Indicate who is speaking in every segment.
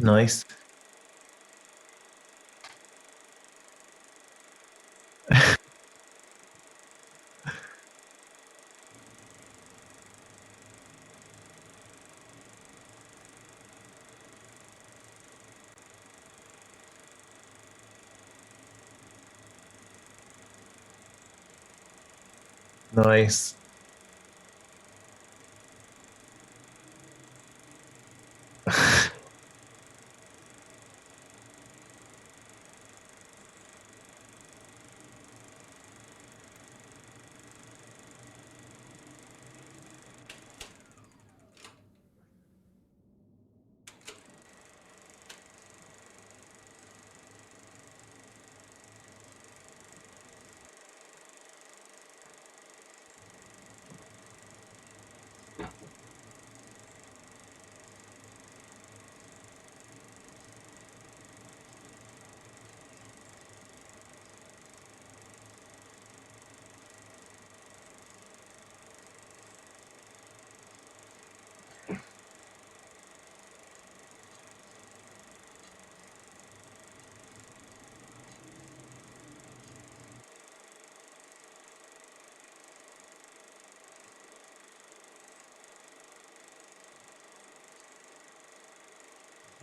Speaker 1: Nice. Nice.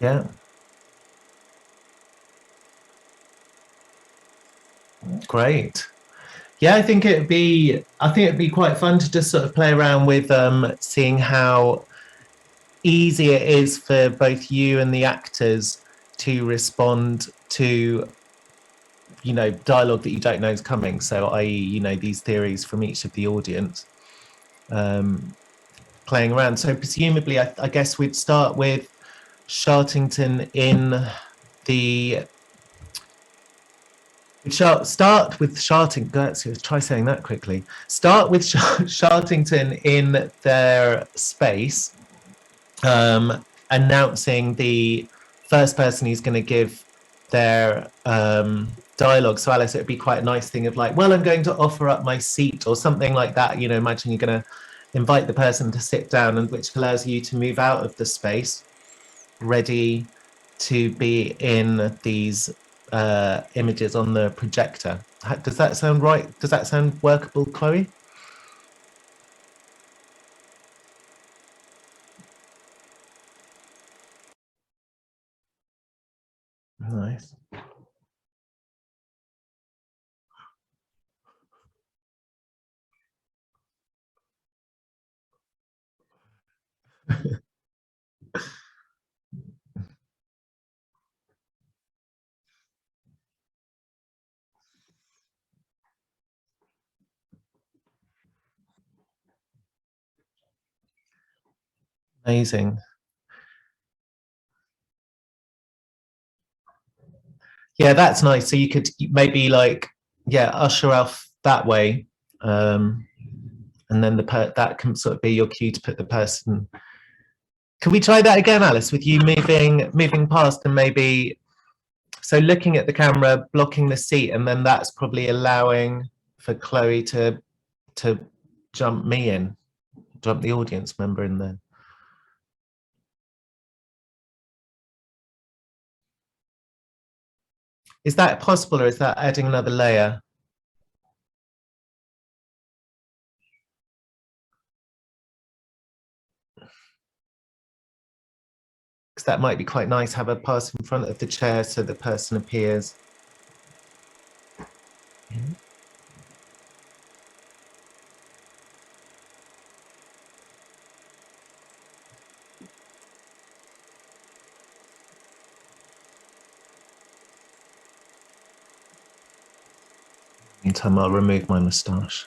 Speaker 1: Yeah, great. Yeah, I think it'd be quite fun to just sort of play around with seeing how easy it is for both you and the actors to respond to, dialogue that you don't know is coming. So, i.e., these theories from each of the audience um, playing around. So, presumably, I guess we'd start with Shartington in the start with Sharting. Let's try saying that quickly. Start with Shartington in their space, announcing the first person who's going to give their dialogue. So Alice, it'd be quite a nice thing of like, well, I'm going to offer up my seat or something like that. Imagine you're going to invite the person to sit down, and which allows you to move out of the space, ready to be in these images on the projector. Does that sound right? Does that sound workable, Chloe? Nice. Amazing. Yeah, that's nice. So you could maybe like, yeah, usher off that way, um, and then that can sort of be your cue to put the person. Can we try that again, Alice? With you moving past and maybe so looking at the camera, blocking the seat, and then that's probably allowing for Chloe to jump me in, jump the audience member in there. Is that possible, or is that adding another layer? Because that might be quite nice. Have a pass in front of the chair so the person appears. Meantime, I'll remove my moustache.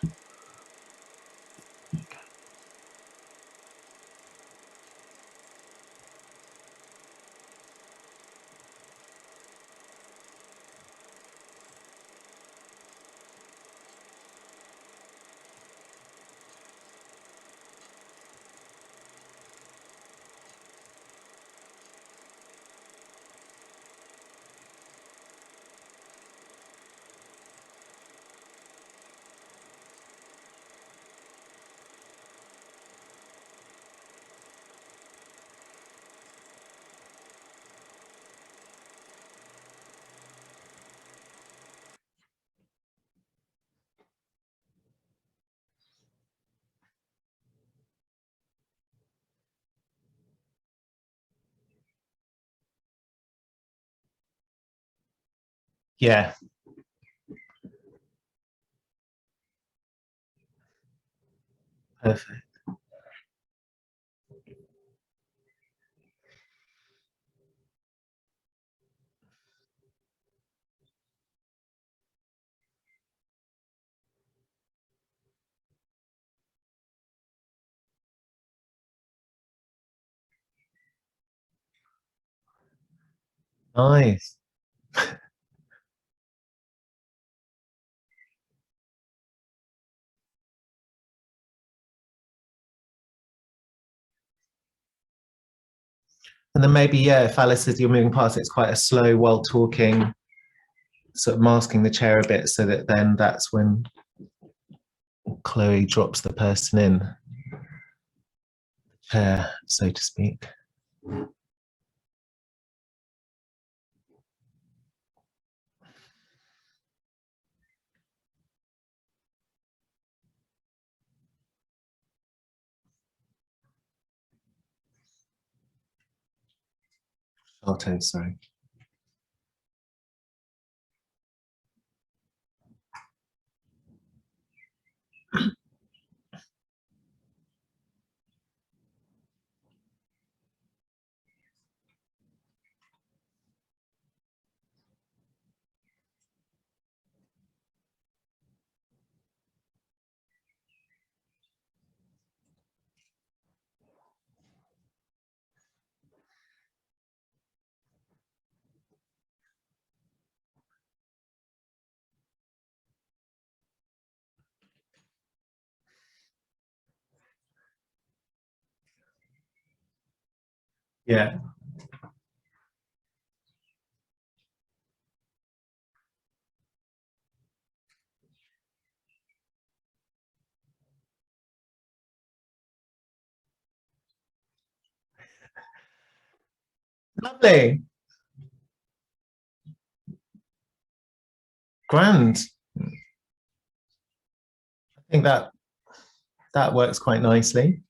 Speaker 1: Yeah, perfect. Nice. And then maybe, yeah, if Alice says you're moving past, it's quite a slow while talking, sort of masking the chair a bit so that then that's when Chloe drops the person in the chair, so to speak. Auto, sorry. Yeah, lovely, grand. I think that works quite nicely.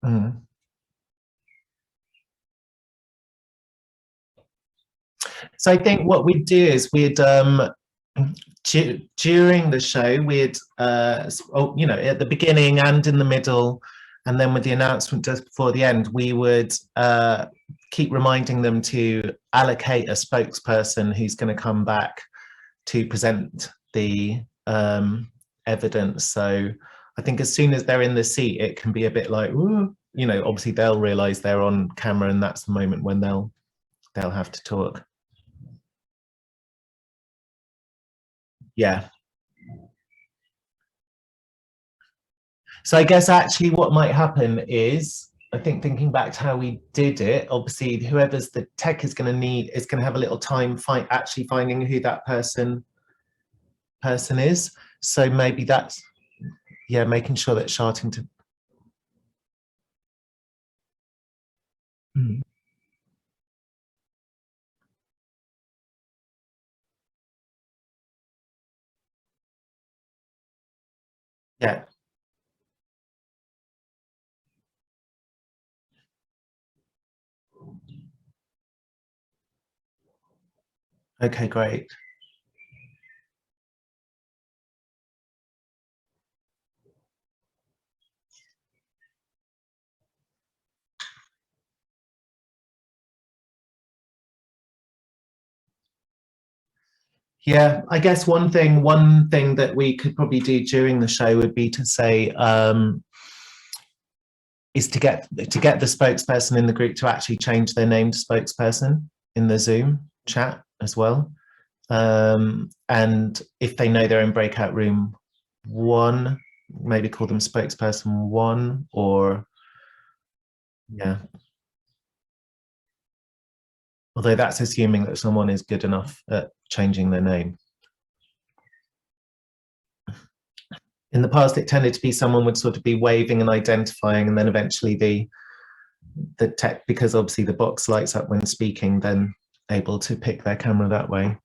Speaker 1: Mm. So I think what we'd do is we'd during the show we'd you know, at the beginning and in the middle, and then with the announcement just before the end, we would keep reminding them to allocate a spokesperson who's going to come back to present the evidence. So I think as soon as they're in the seat, it can be a bit like, ooh, you know, obviously they'll realize they're on camera, and that's the moment when they'll have to talk. Yeah. So I guess actually what might happen is, I think thinking back to how we did it, obviously whoever's the tech is going to need is going to have a little time actually finding who that person is. So maybe that's, yeah, making sure that Shartington. Mm. Yeah. Okay, great. Yeah, I guess one thing that we could probably do during the show would be to say, is to get the spokesperson in the group to actually change their name to spokesperson in the Zoom chat as well. And if they know they're in breakout room one, maybe call them spokesperson one, or yeah. Although that's assuming that someone is good enough at changing their name. In the past, it tended to be someone would sort of be waving and identifying, and then eventually the tech, because obviously the box lights up when speaking, then able to pick their camera that way.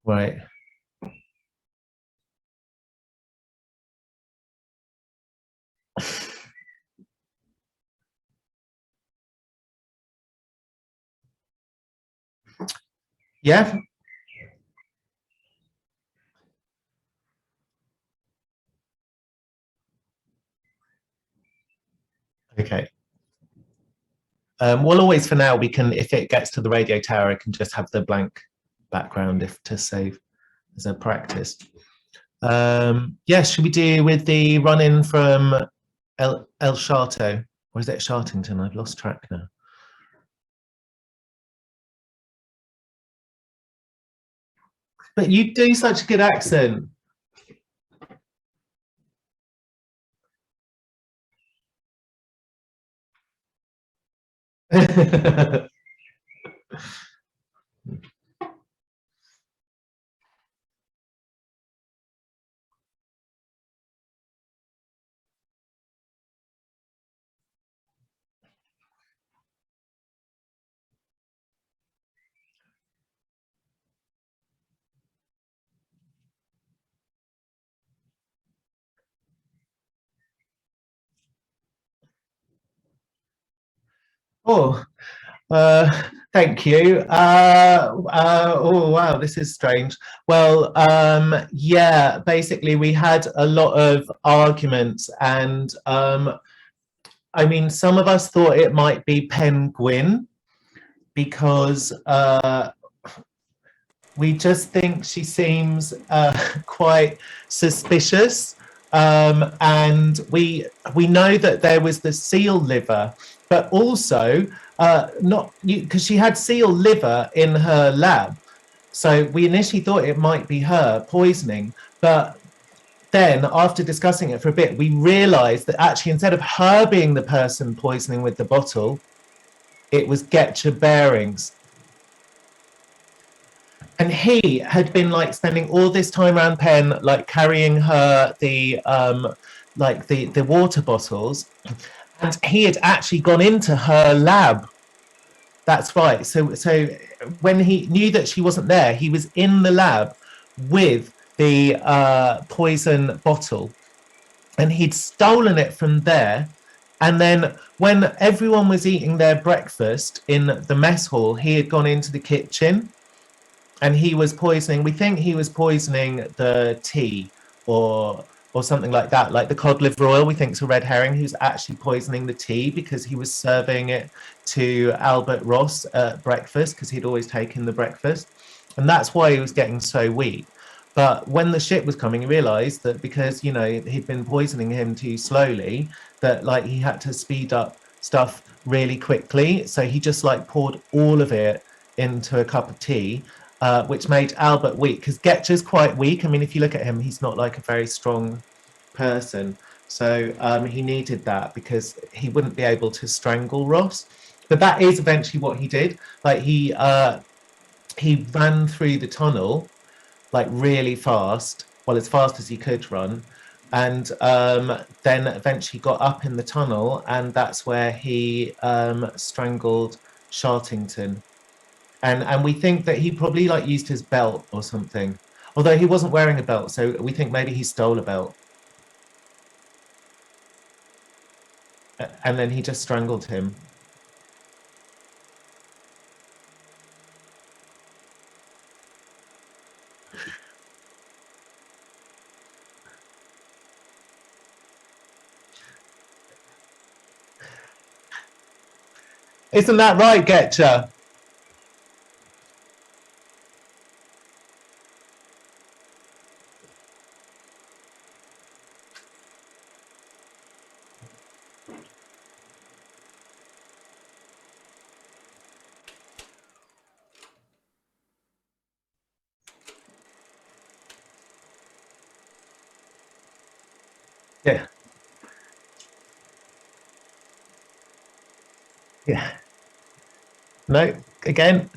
Speaker 1: Right. Yeah. Okay. Well, always for now, we can, if it gets to the radio tower, I can just have the blank background if to save as a practice. Yeah, should we do with the run in from El Charto? Or is it Shartington? I've lost track now. But you do such a good accent. Oh, thank you. Oh, wow, this is strange. Well, yeah, basically, we had a lot of arguments, and I mean, some of us thought it might be Penguin because we just think she seems quite suspicious. And we know that there was the seal liver, but also not because she had seal liver in her lab. So we initially thought it might be her poisoning, but then after discussing it for a bit, we realized that actually instead of her being the person poisoning with the bottle, it was Getcha Bearings, and he had been like spending all this time around Penn, like carrying her the water bottles, and he had actually gone into her lab. That's right. So when he knew that she wasn't there, he was in the lab with the poison bottle, and he'd stolen it from there. And then when everyone was eating their breakfast in the mess hall, he had gone into the kitchen and he was poisoning. We think he was poisoning the tea or something like that, like the cod liver oil. We think it's a red herring. He was actually poisoning the tea because he was serving it to Albert Ross at breakfast because he'd always taken the breakfast, and that's why he was getting so weak. But when the ship was coming, he realised that because he'd been poisoning him too slowly, that like he had to speed up stuff really quickly. So he just like poured all of it into a cup of tea, which made Albert weak because Getcher's quite weak. I mean, if you look at him, he's not like a very strong person. So he needed that because he wouldn't be able to strangle Ross. But that is eventually what he did. Like he ran through the tunnel like really fast, well as fast as he could run, and then eventually got up in the tunnel, and that's where he strangled Shartington, and we think that he probably like used his belt or something, although he wasn't wearing a belt, so we think maybe he stole a belt, and then he just strangled him. Isn't that right, Getcha? Yeah, yeah. No, again.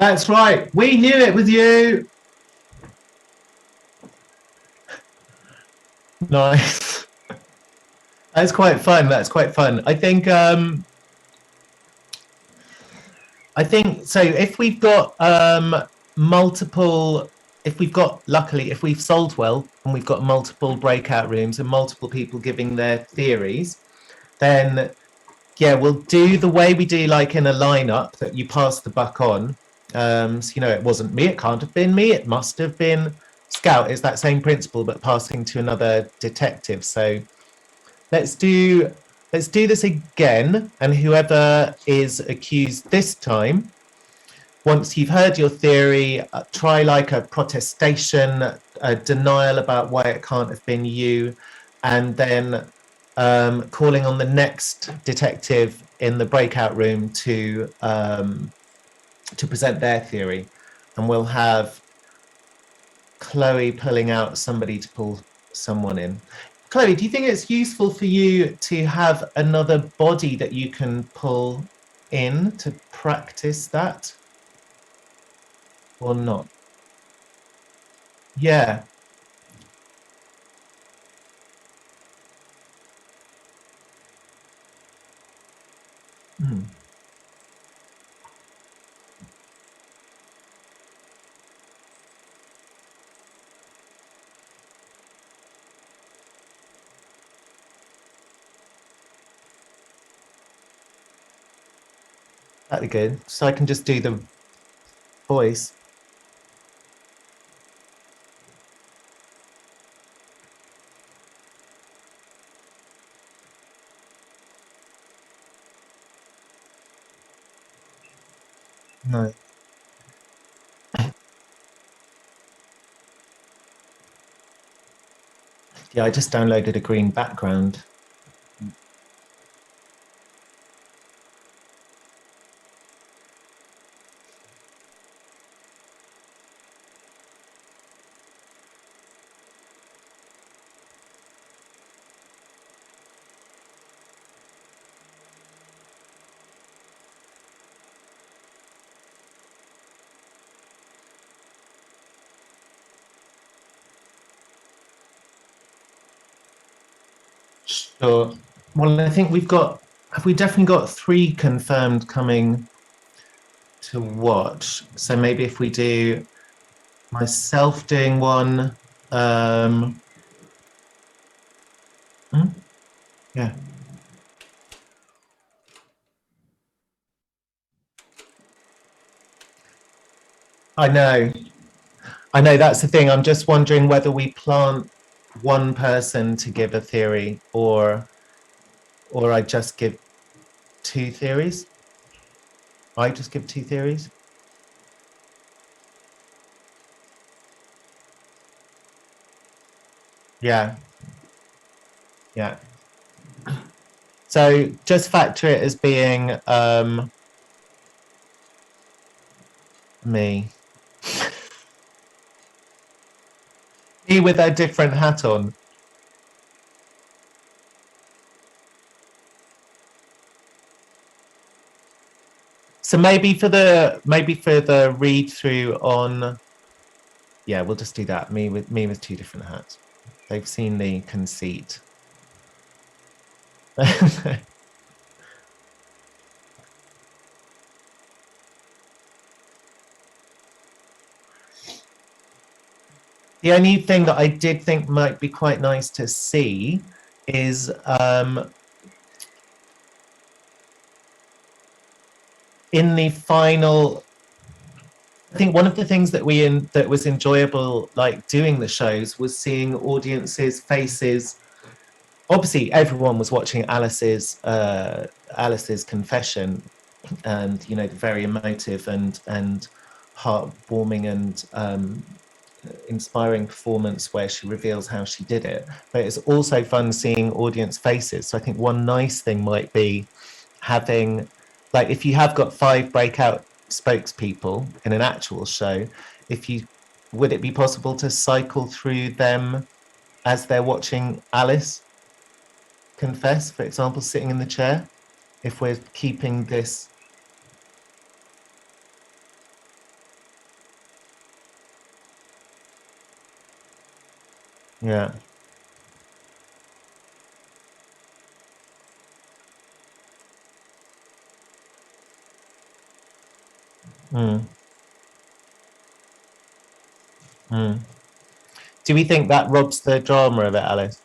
Speaker 1: That's right. We knew it was you. Nice. That's quite fun. That's quite fun. I think so. If we've got multiple, if we've got, luckily, if we've sold well and we've got multiple breakout rooms and multiple people giving their theories, then yeah, we'll do the way we do like in a lineup that you pass the buck on. So, you know, it wasn't me, it can't have been me, it must have been Scout. It's that same principle, but passing to another detective. So let's do this again, and whoever is accused this time, once you've heard your theory, try like a protestation, a denial about why it can't have been you, and then calling on the next detective in the breakout room to present their theory. And we'll have Chloe pulling out somebody to pull someone in. Chloe, do you think it's useful for you to have another body that you can pull in to practice that, or not? Yeah. Hmm. That'd be good. So I can just do the voice. No. Yeah, I just downloaded a green background. Sure. Well, I think have we definitely got 3 confirmed coming to watch? So maybe if we do myself doing one, um, hmm? Yeah, I know. I know that's the thing. I'm just wondering whether we plant one person to give a theory, or I just give 2 theories. I just give 2 theories. Yeah, yeah. So just factor it as being me. Me with a different hat on. So maybe for the read through on, yeah, we'll just do that. Me with 2 different hats. They've seen the conceit. The only thing that I did think might be quite nice to see is in the final. I think one of the things that was enjoyable, like doing the shows, was seeing audiences' faces. Obviously, everyone was watching Alice's confession, and you know, very emotive and heartwarming and inspiring performance where she reveals how she did it. But it's also fun seeing audience faces. So I think one nice thing might be having, like, if you have got 5 breakout spokespeople in an actual show, if you would it be possible to cycle through them as they're watching Alice confess, for example, sitting in the chair, if we're keeping this. Yeah. Mm, mm. Do we think that robs the drama of it, Alice?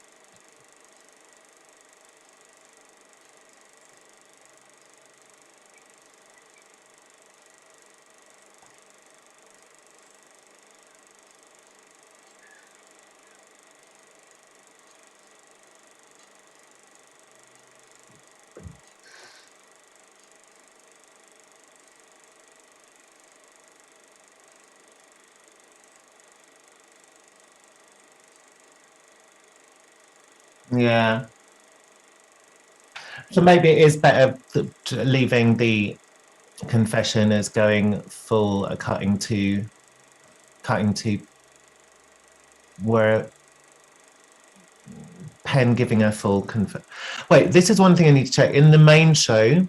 Speaker 1: Yeah. So maybe it is better leaving the confession as going full, cutting to where Penn giving a full Wait, this is one thing I need to check. In the main show,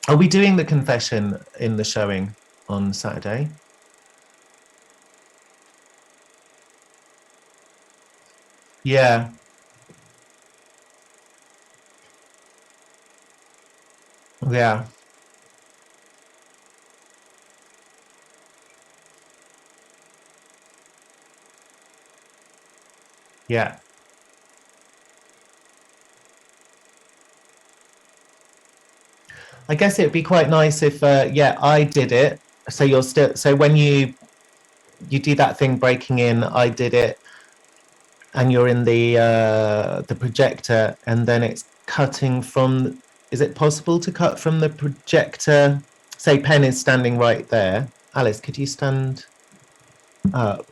Speaker 1: are we doing the confession in the showing on Saturday? Yeah, yeah, yeah. I guess it'd be quite nice if, yeah, I did it. So you're still, so when you do that thing breaking in, I did it, and you're in the projector, and then it's cutting from. Is it possible to cut from the projector? Say Penn is standing right there. Alice, could you stand up?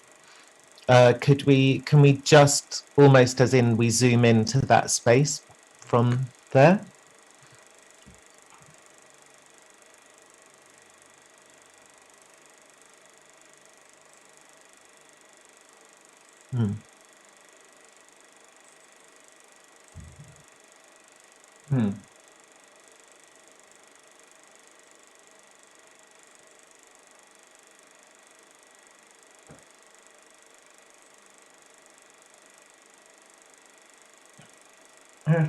Speaker 1: Could we? Can we just almost as in we zoom into that space from there? Hmm. Hmm.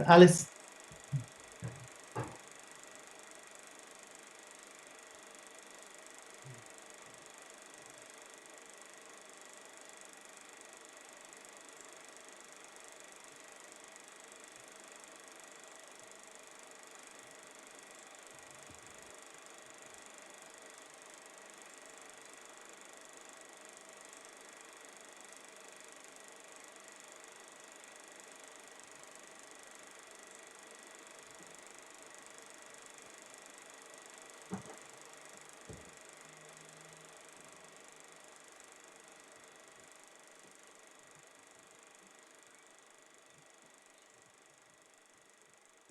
Speaker 1: Alice.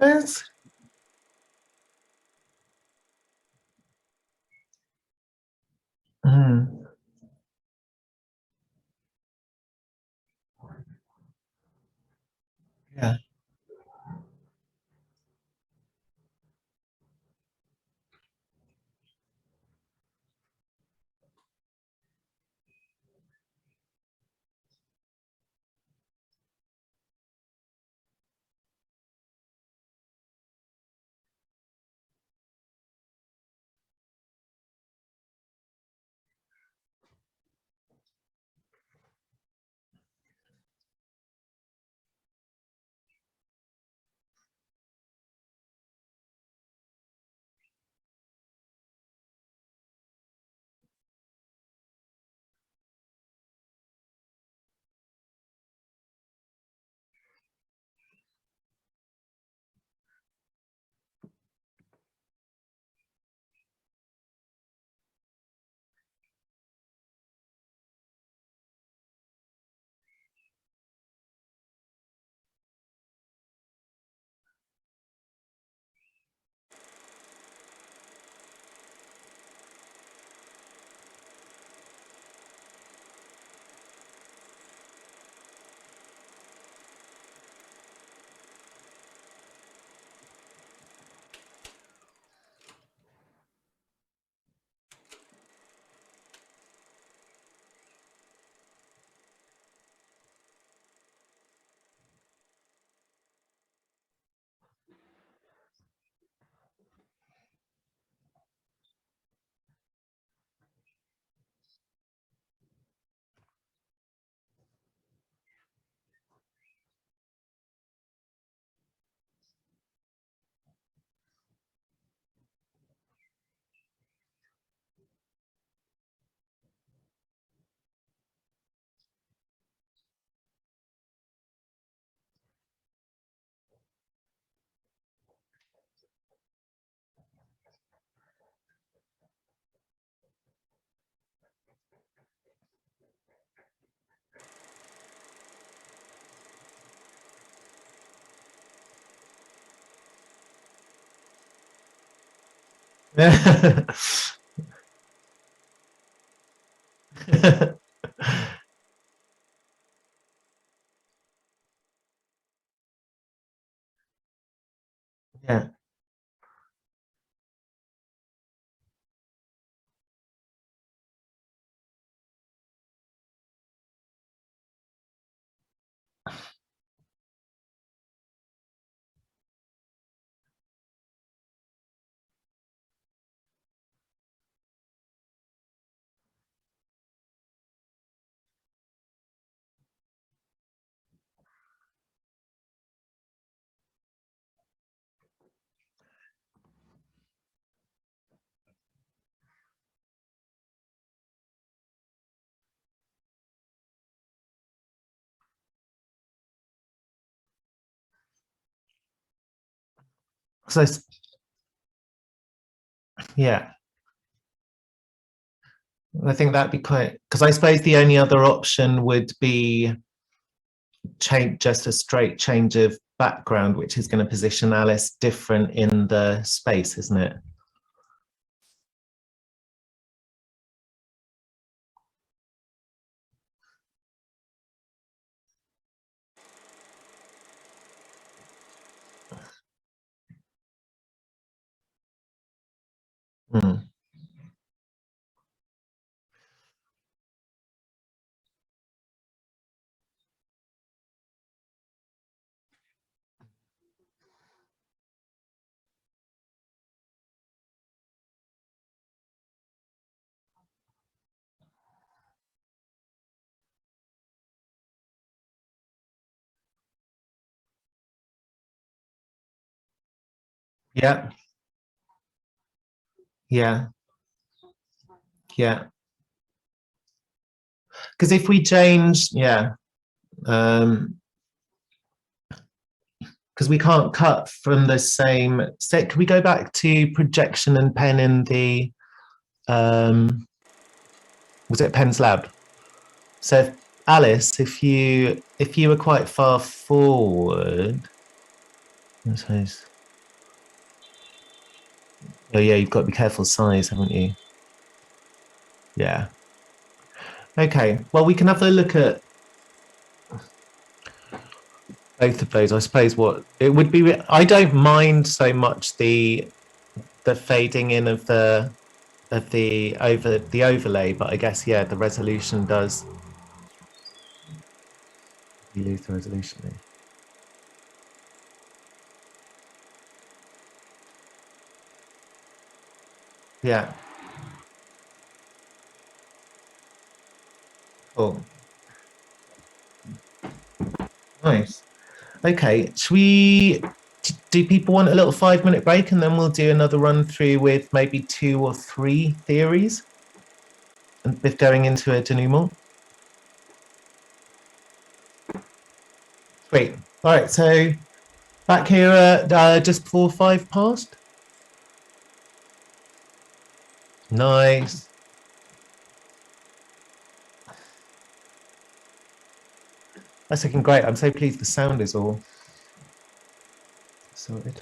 Speaker 1: Yes. Hmm. Yeah. Yeah. So yeah, I think that'd be quite, because I suppose the only other option would be change, just a straight change of background, which is going to position Alice different in the space, isn't it? Mm. Yeah, yeah, yeah. Because if we change, yeah, um, because we can't cut from the same set. Can we go back to projection and pen in the um, was it Penn's lab? So if, Alice, if you were quite far forward, I suppose. Oh yeah, you've got to be careful size, haven't you? Yeah. Okay. Well, we can have a look at both of those. I suppose what it would be. I don't mind so much the fading in of the overlay, but I guess yeah, the resolution does. You lose the resolution. Yeah. Cool. Nice. Okay. Should we? Do people want a little 5 minute break and then we'll do another run through with maybe two or three theories and with going into a denouement? Great. All right. So back here at just before 5 past. Nice. That's looking great. I'm so pleased the sound is all sorted.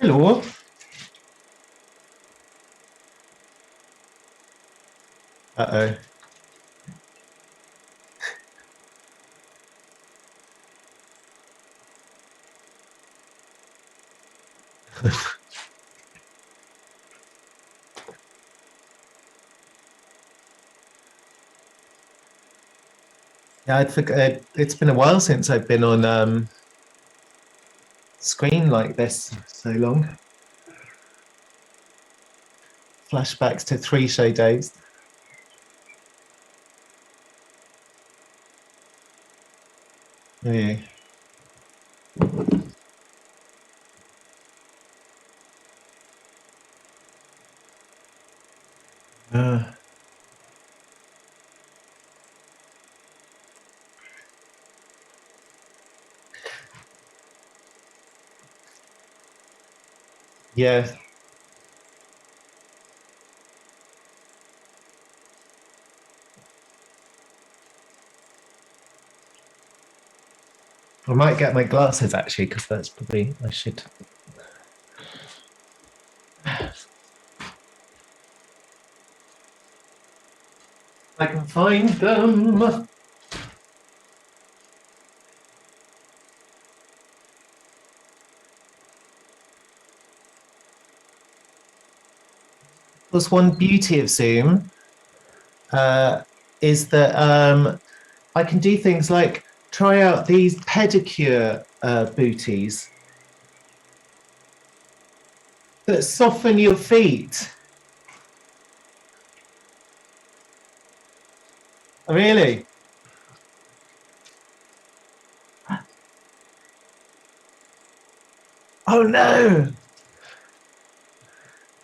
Speaker 1: Hello. Uh-oh. Yeah, I think it's been a while since I've been on screen like this so long. Flashbacks to 3 show days. Yeah. Uh, yeah. I might get my glasses actually, because that's probably I should. I can find them. There's one beauty of Zoom uh, is that I can do things like try out these pedicure booties that soften your feet. Really? Oh no!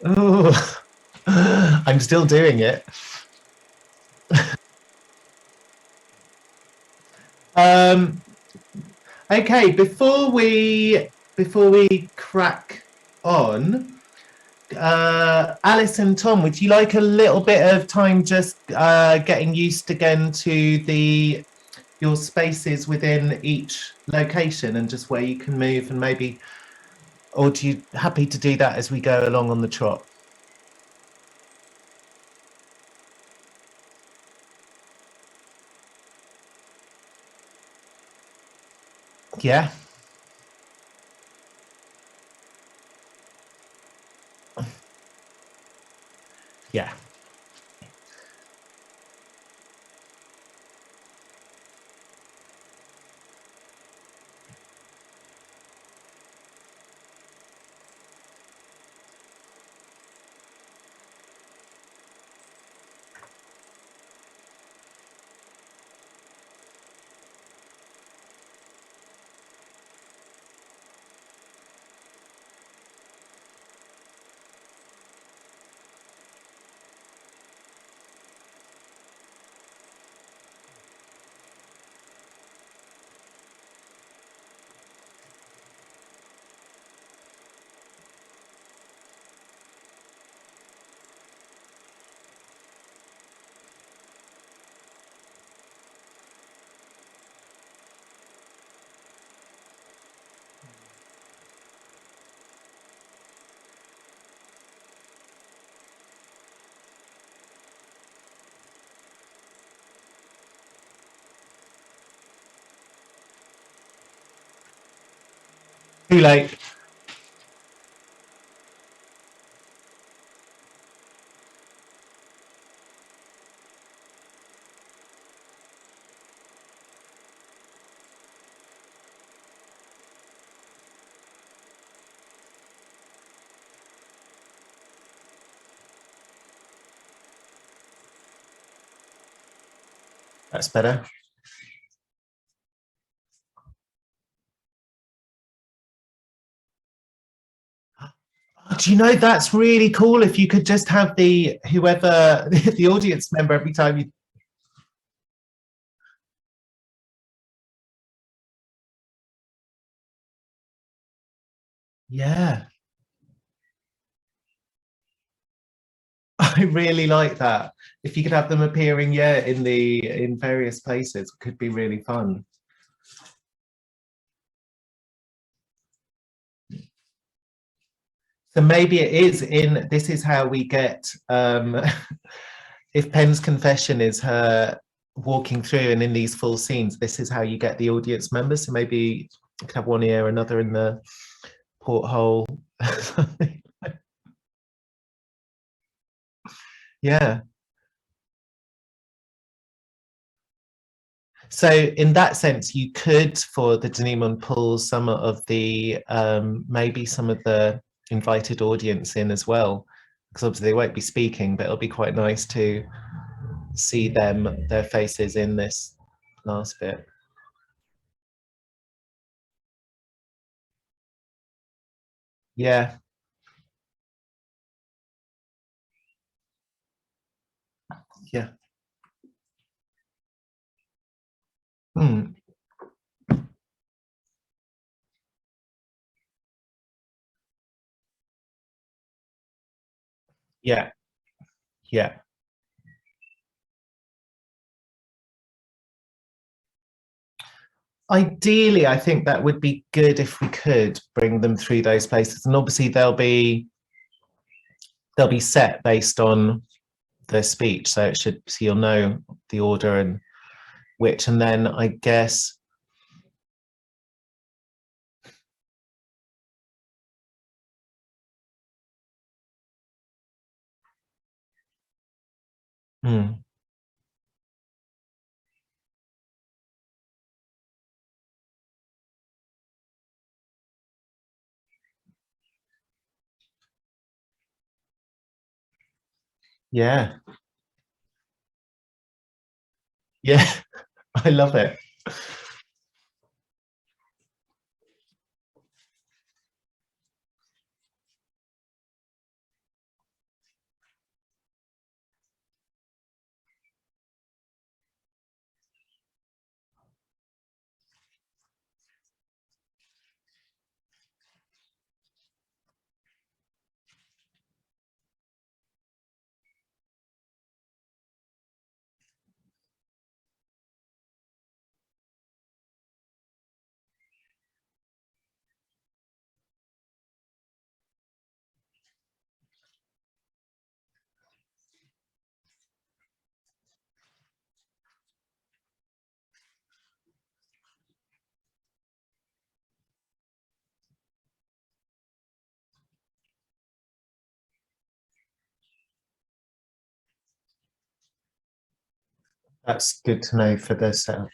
Speaker 1: Oh, I'm still doing it. Um, okay, before we crack on, Alice and Tom, would you like a little bit of time just getting used again to the your spaces within each location and just where you can move and maybe, or do you happy to do that as we go along on the trot? Yeah, yeah. Too late. That's better. Oh, do you know that's really cool if you could just have the whoever the audience member every time you. Yeah, I really like that. If you could have them appearing, yeah, in various places, it could be really fun. So maybe it is in this is how we get if Penn's confession is her walking through and in these full scenes, this is how you get the audience members. So maybe you could have one ear, another in the porthole. Yeah. So in that sense, you could, for the Denouement, pull some of the maybe some of the invited audience in as well, because obviously they won't be speaking, but it'll be quite nice to see their faces in this last bit. Yeah, yeah, mm, yeah, yeah. Ideally, I think that would be good if we could bring them through those places, and obviously they'll be set based on their speech, so it should so you'll know the order and which, and then I guess mm, yeah, yeah, I love it. That's good to know for the setup.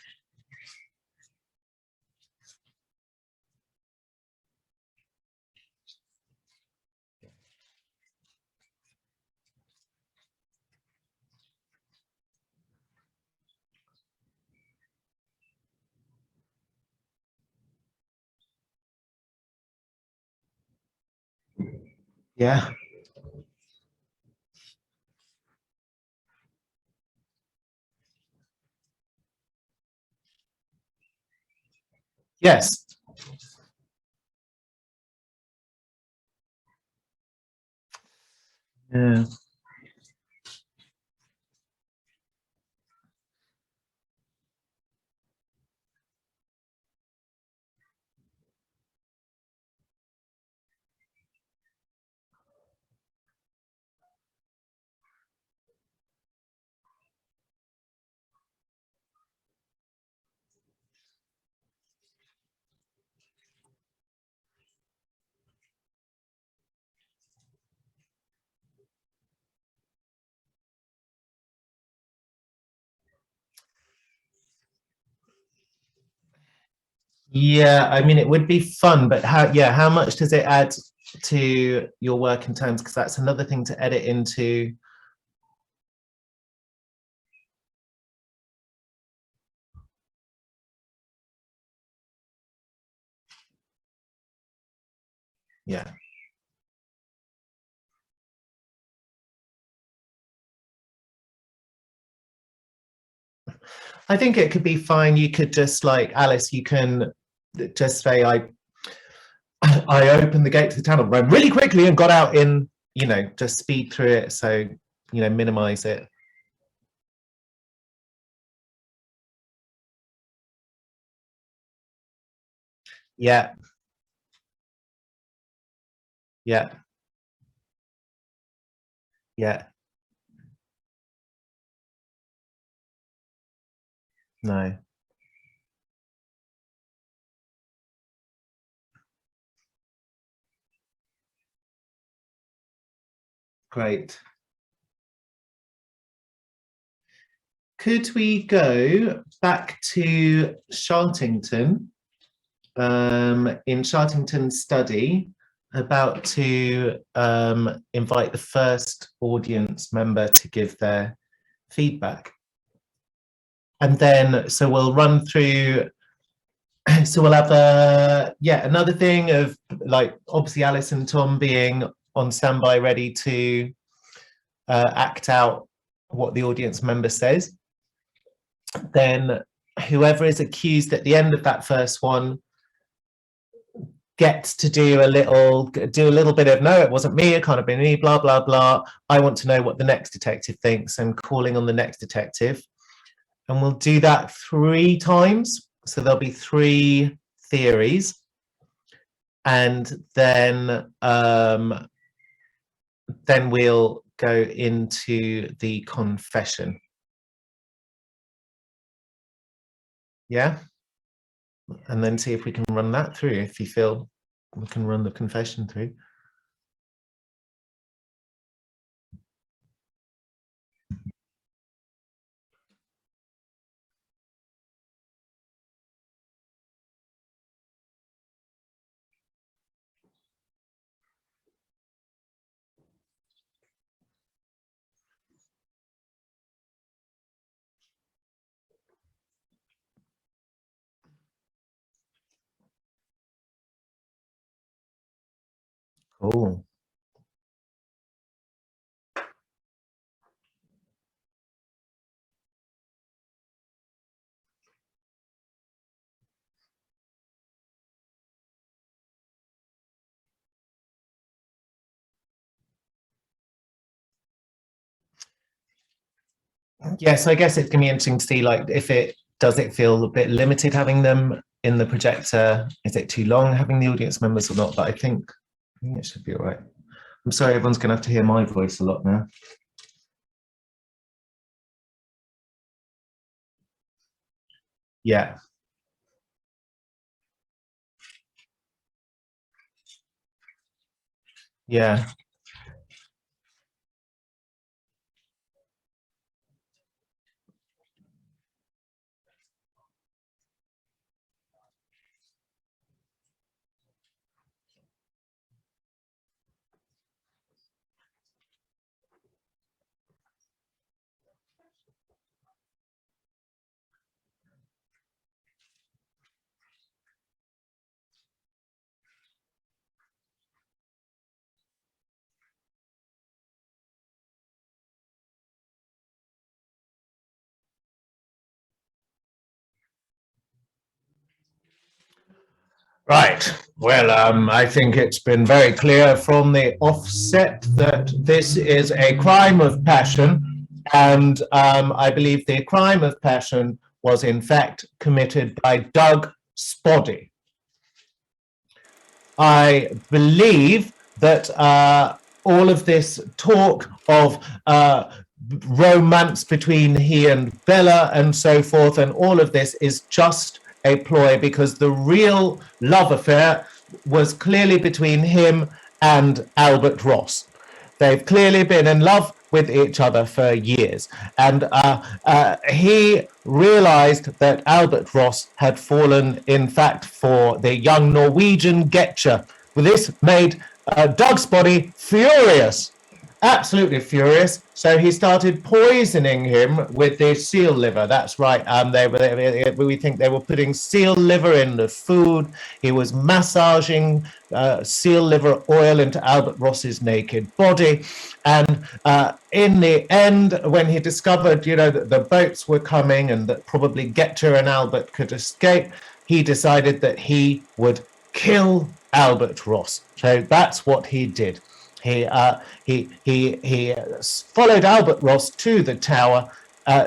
Speaker 1: Yeah, yes, yeah, Yeah, I mean, it would be fun, but how much does it add to your working terms? Because that's another thing to edit into. Yeah. I think it could be fine. You could just like Alice, you can just say I opened the gate to the tunnel, ran really quickly and got out in, just speed through it. So, minimize it. Yeah. Yeah. Yeah. No. Great. Could we go back to Shartington? In Shartington's study, about to invite the first audience member to give their feedback. And then, so we'll run through, so we'll have another thing of like, obviously Alice and Tom being on standby, ready to act out what the audience member says. Then whoever is accused at the end of that first one gets to do a little bit of, no, it wasn't me, it can't have been me, blah blah blah, I want to know what the next detective thinks, and calling on the next detective. And we'll do that 3 times, so there'll be 3 theories, and then we'll go into the confession. Yeah, and then see if we can run that through, if you feel we can run the confession through. Cool. Yes, I guess it's going to be interesting to see, like, if it does it feel a bit limited having them in the projector? Is it too long having the audience members or not? But I think it should be all right. I'm sorry, everyone's going to have to hear my voice a lot now. Yeah. Yeah. Right. Well, I think it's been very clear from the offset that this is a crime of passion, and I believe the crime of passion was in fact committed by Doug Spoddy. I believe that all of this talk of romance between he and Bella and so forth, and all of this is just a ploy, because the real love affair was clearly between him and Albert Ross. They've clearly been in love with each other for years. And he realized that Albert Ross had fallen, in fact, for the young Norwegian Getcher. This made Doug's body furious, absolutely furious. So he started poisoning him with the seal liver. That's right. We think they were putting seal liver in the food. He was massaging seal liver oil into Albert Ross's naked body. And in the end, when he discovered, that the boats were coming and that probably Getcher and Albert could escape, he decided that he would kill Albert Ross. So that's what he did. He followed Albert Ross to the tower,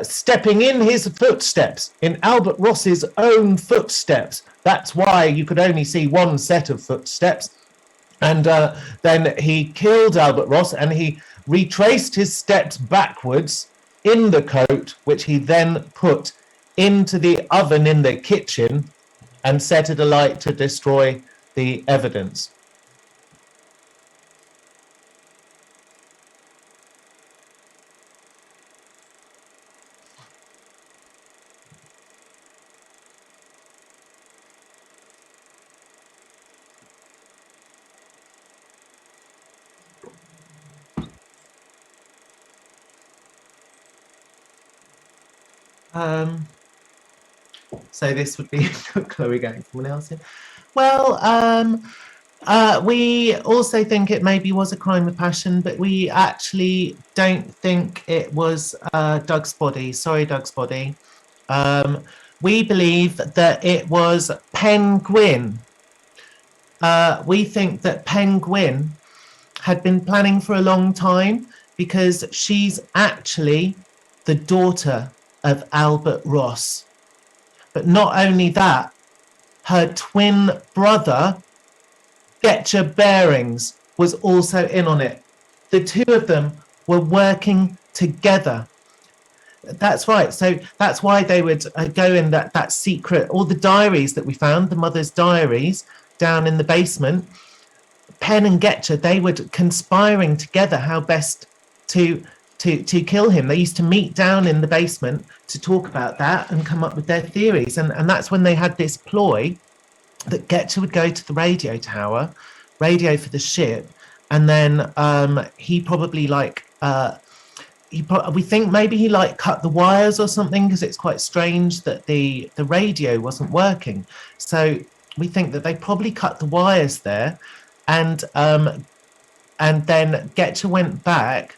Speaker 1: stepping in his footsteps, in Albert Ross's own footsteps. That's why you could only see one set of footsteps. And then he killed Albert Ross, and he retraced his steps backwards in the coat, which he then put into the oven in the kitchen and set it alight to destroy the evidence. So this would be Chloe going someone else in. Well, we also think it maybe was a crime of passion, but we actually don't think it was Doug's body. Sorry, Doug's body. We believe that it was Penguin. We think that Penguin had been planning for a long time because she's actually the daughter of Albert Ross. But not only that, her twin brother, Getcher Bearings, was also in on it. The two of them were working together. That's right. So that's why they would go in that secret, all the diaries that we found, the mother's diaries down in the basement. Penn and Getcher, they were conspiring together how best to kill him. They used to meet down in the basement to talk about that and come up with their theories. And that's when they had this ploy that Getcher would go to the radio tower, radio for the ship, and then he probably we think maybe he cut the wires or something, because it's quite strange that the radio wasn't working. So we think that they probably cut the wires there, and then Getcher went back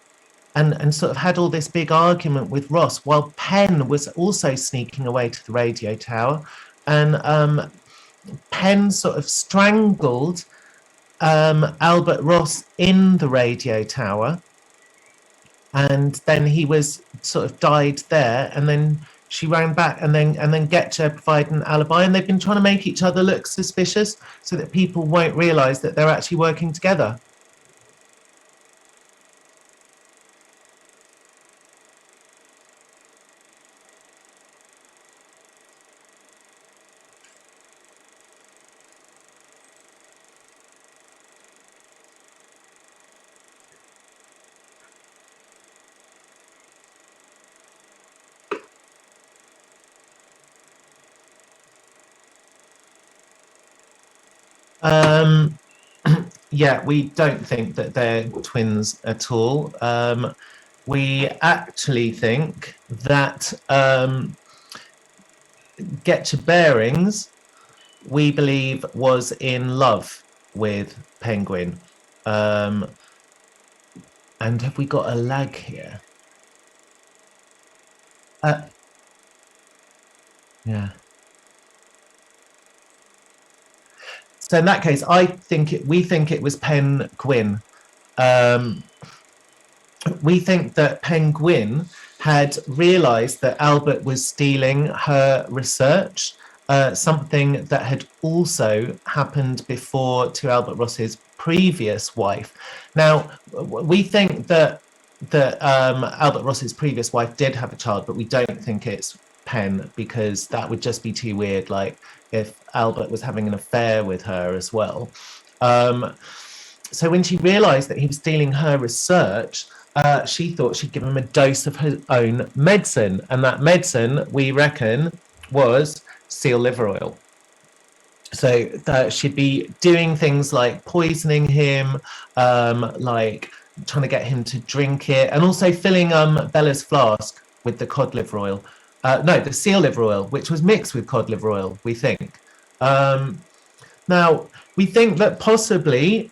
Speaker 1: and sort of had all this big argument with Ross, while Penn was also sneaking away to the radio tower, and Penn sort of strangled Albert Ross in the radio tower, and then he was sort of died there, and then she ran back, and then Getcher provided an alibi, and they've been trying to make each other look suspicious so that people won't realise that they're actually working together. Yeah, we don't think that they're twins at all. We actually think that Getcher Bearings, we believe, was in love with Penguin. And have we got a lag here? Yeah. So in that case, we think it was Penguin. We think that Penguin had realized that Albert was stealing her research, something that had also happened before to Albert Ross's previous wife. Now, we think that Albert Ross's previous wife did have a child, but we don't think it's Penn, because that would just be too weird, like if Albert was having an affair with her as well. So when she realized that he was stealing her research, she thought she'd give him a dose of her own medicine, and that medicine, we reckon, was seal liver oil. So that she'd be doing things like poisoning him, like trying to get him to drink it, and also filling Bella's flask with the cod liver oil. No, the seal liver oil, which was mixed with cod liver oil, we think. Now, we think that possibly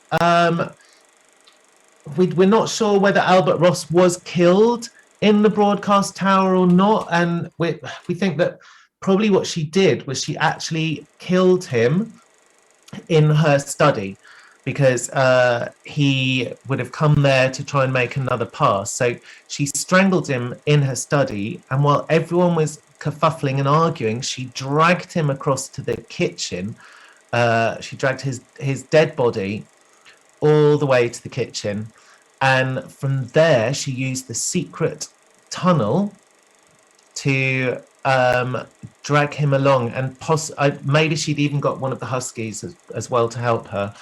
Speaker 1: we're not sure whether Albert Ross was killed in the broadcast tower or not. And we think that probably what she did was she actually killed him in her study because he would have come there to try and make another pass. So she strangled him in her study. And while everyone was kerfuffling and arguing, she dragged him across to the kitchen. She dragged his dead body all the way to the kitchen. And from there, she used the secret tunnel to drag him along. And maybe she'd even got one of the Huskies as well to help her.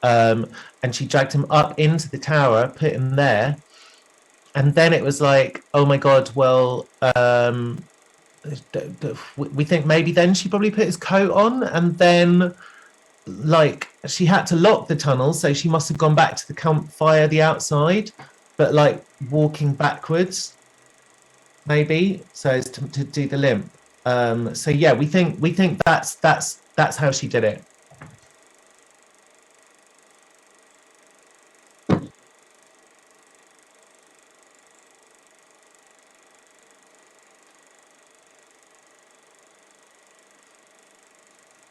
Speaker 1: And she dragged him up into the tower, put him there. And then it was like, oh my God, well, we think maybe then she probably put his coat on, and then like she had to lock the tunnel, so she must have gone back to the campfire, the outside, but like walking backwards, maybe, so as to do the limp. So yeah, we think that's how she did it.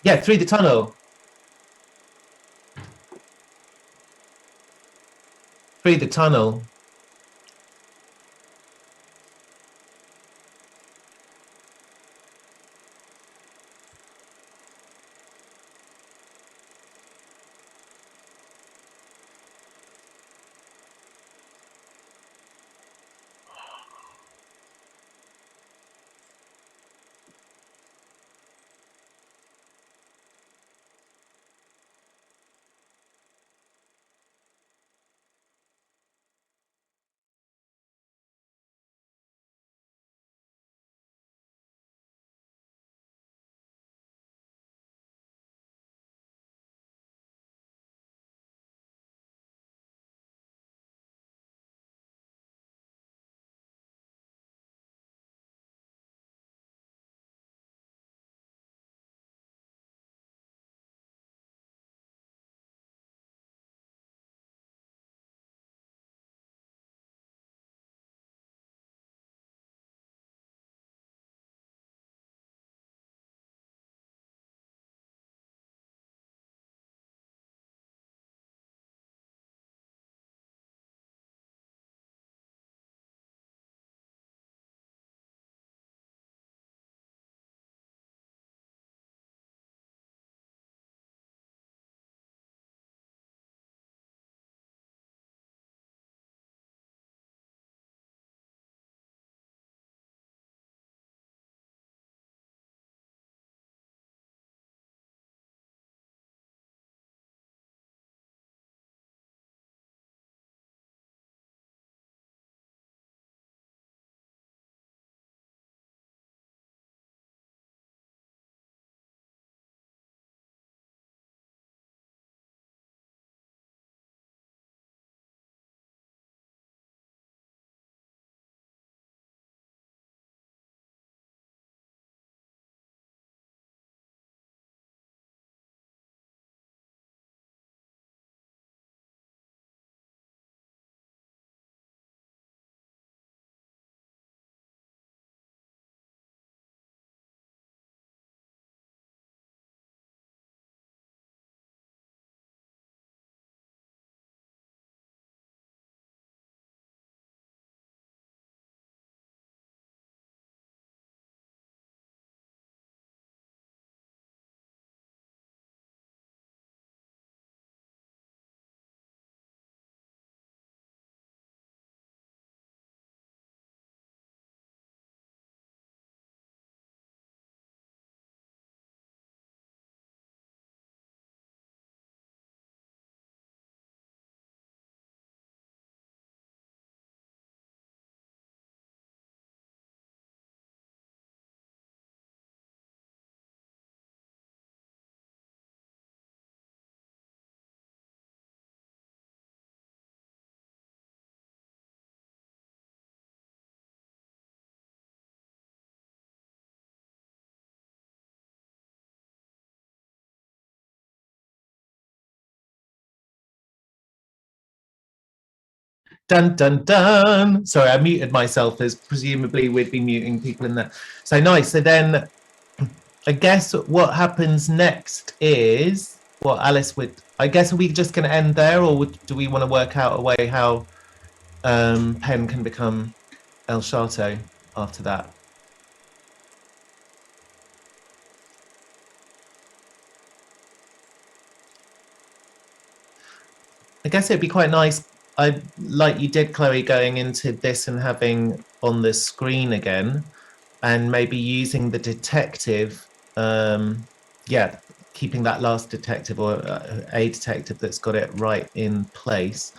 Speaker 1: Yeah, through the tunnel, through the tunnel. Dun, dun, dun. Sorry, I muted myself as presumably we'd be muting people in there. So nice. So then I guess what happens next is what Alice would, I guess, are we just going to end there, or do we want to work out a way how Pen can become El Chateau after that? I guess it'd be quite nice. I like you did, Chloe, going into this and having on the screen again, and maybe using the detective. Yeah, keeping that last detective or a detective that's got it right in place.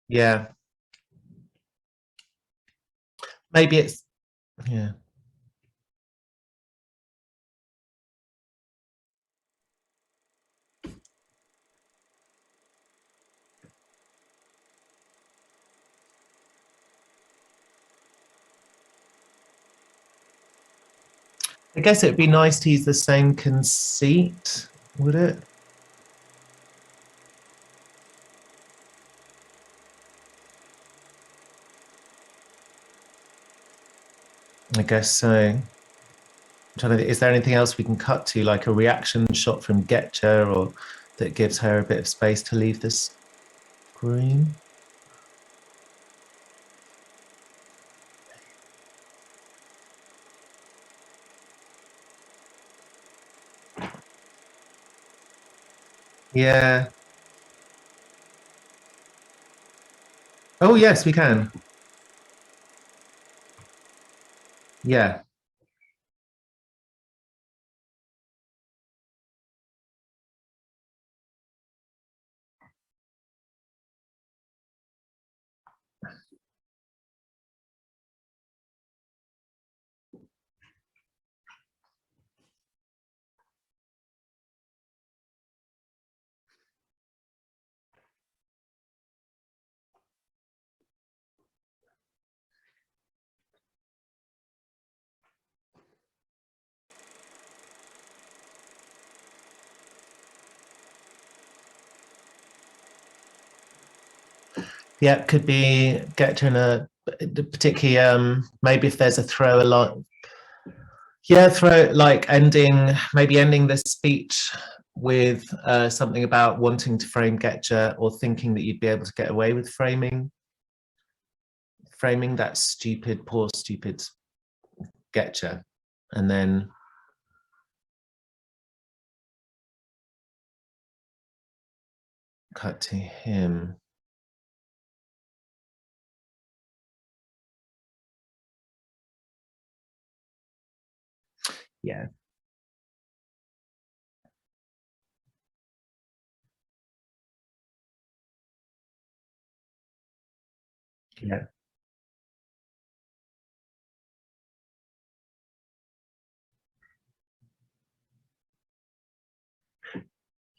Speaker 1: Yeah, maybe it's yeah. I guess it'd be nice to use the same conceit, would it? I guess so. Is there anything else we can cut to, like a reaction shot from Getcha, or that gives her a bit of space to leave this screen? Yeah. Oh, yes, we can. Yeah. Yeah, it could be Getcha in a particularly maybe if there's a throw a lot. Yeah, throw like maybe ending the speech with something about wanting to frame Getcha or thinking that you'd be able to get away with framing that stupid, poor, stupid Getcha, and then cut to him. Yeah, yeah,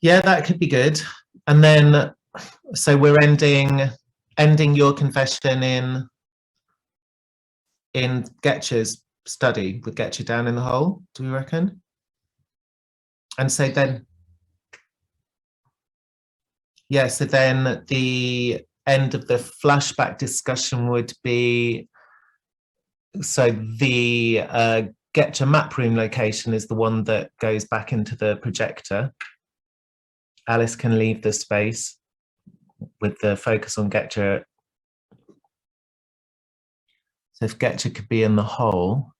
Speaker 1: yeah. That could be good. And then, so we're ending your confession in Getcha's study with Getcha down in the hole. Do we reckon? And so then, yeah. So then the end of the flashback discussion would be so the Getcha map room location is the one that goes back into the projector. Alice can leave the space with the focus on Getcha. So if Getcha could be in the hole.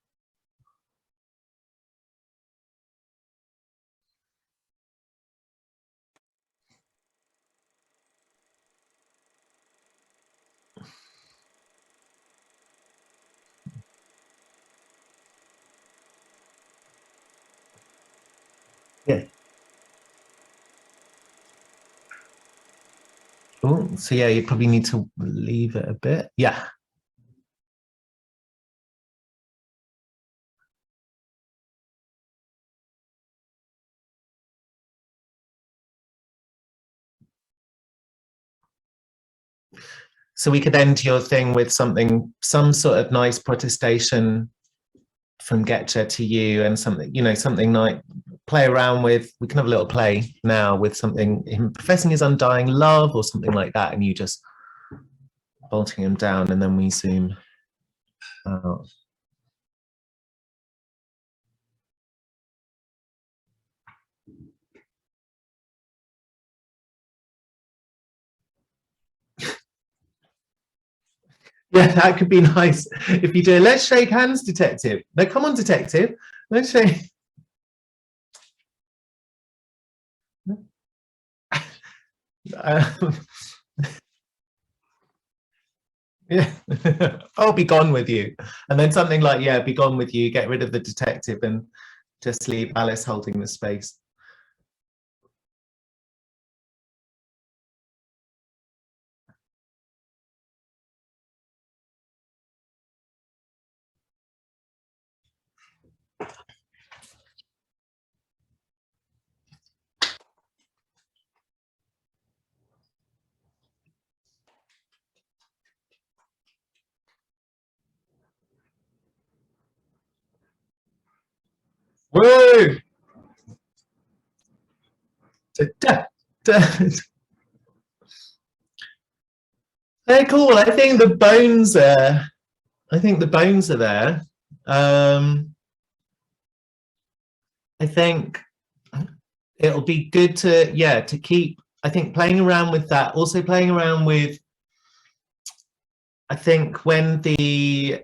Speaker 1: Yeah. Oh, so yeah, you probably need to leave it a bit. Yeah. So we could end your thing with some sort of nice protestation from Getcha to you, and something, you know, something like play around with. We can have a little play now with something, him professing his undying love or something like that, and you just bolting him down, and then we zoom out. Yeah, that could be nice if you do. Let's shake hands, detective. No, come on, detective. Let's shake. Um, yeah. I'll be gone with you. And then something like, yeah, be gone with you, get rid of the detective and just leave Alice holding the space. Woo! They're cool. I think the bones are. I think the bones are there. I think it'll be good to, yeah, to keep. I think playing around with that. Also playing around with. I think when the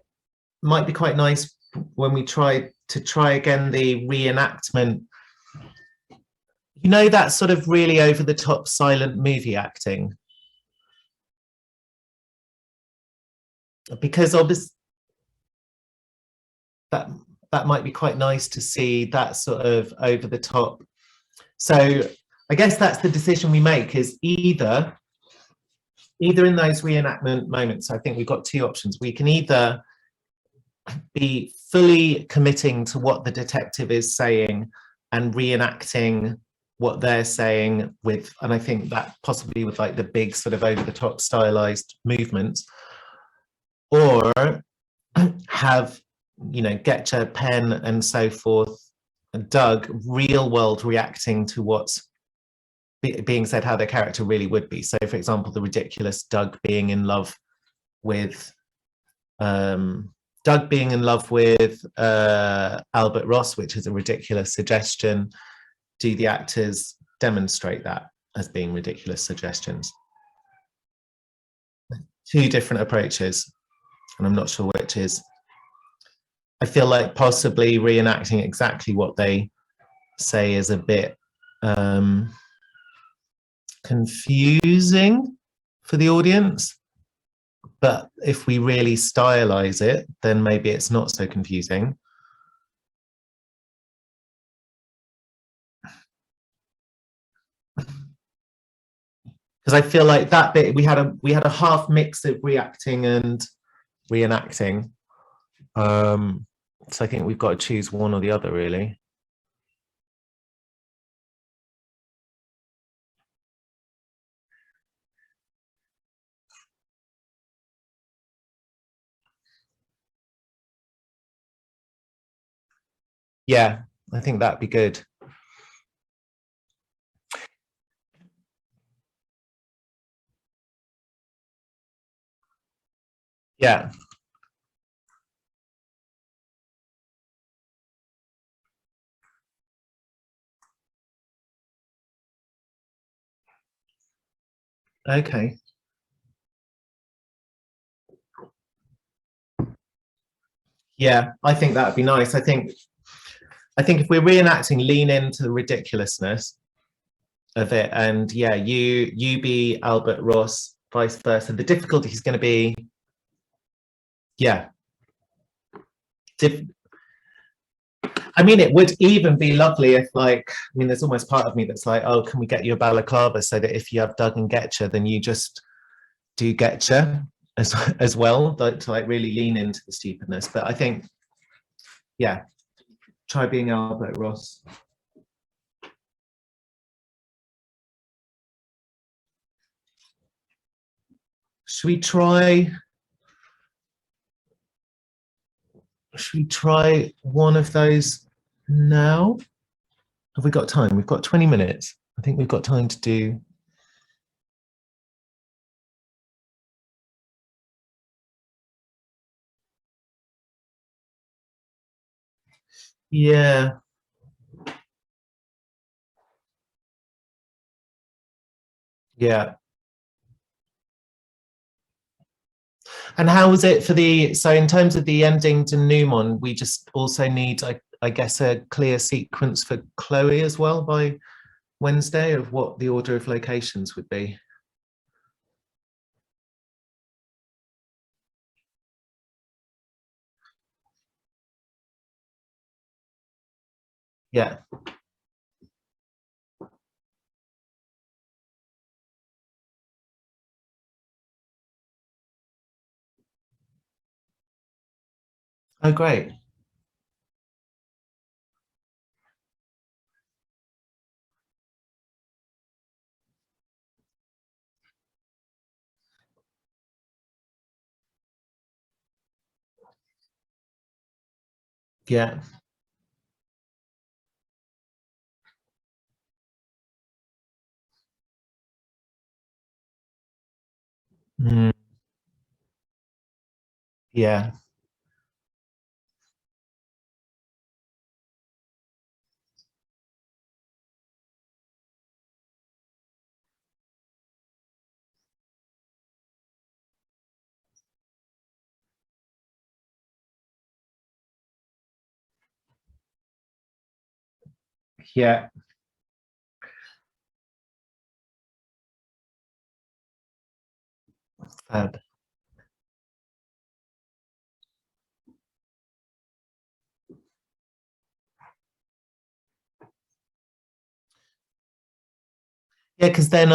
Speaker 1: might be quite nice when we try again the reenactment. You know, that sort of really over the top silent movie acting, because obviously that that might be quite nice to see that sort of over the top. So I guess that's the decision we make, is either in those reenactment moments. I think we've got two options. We can either be fully committing to what the detective is saying and reenacting what they're saying with, and I think that possibly with like the big sort of over the top stylized movements, or have, you know, Getcha, Penn and so forth, and Doug real world reacting to what's being said, how their character really would be. So for example, the ridiculous Doug being in love with Albert Ross, which is a ridiculous suggestion. Do the actors demonstrate that as being ridiculous suggestions? Two different approaches, and I'm not sure which is. I feel like possibly reenacting exactly what they say is a bit confusing for the audience. But if we really stylize it, then maybe it's not so confusing. Because I feel like that bit we had a half mix of reacting and reenacting. So I think we've got to choose one or the other, really. Yeah, I think that'd be good. Yeah. Okay. Yeah, I think that'd be nice. I think if we're reenacting, lean into the ridiculousness of it, and yeah, you be Albert Ross, vice versa. The difficulty is going to be, yeah. I mean, it would even be lovely if, like, I mean, there's almost part of me that's like, oh, can we get you a balaclava so that if you have Doug and Getcha, then you just do Getcha as well, like, to like really lean into the stupidness. But I think, yeah, try being Albert Ross. Should we try? should we try one of those now? Have we got time? We've got 20 minutes. I think we've got time to do. Yeah. Yeah. And how was it for so in terms of the ending to Newmon, we just also need, I guess, a clear sequence for Chloe as well by Wednesday of what the order of locations would be. Yeah. Oh, great. Yeah. Mm, yeah. Yeah. Fab. Yeah, because then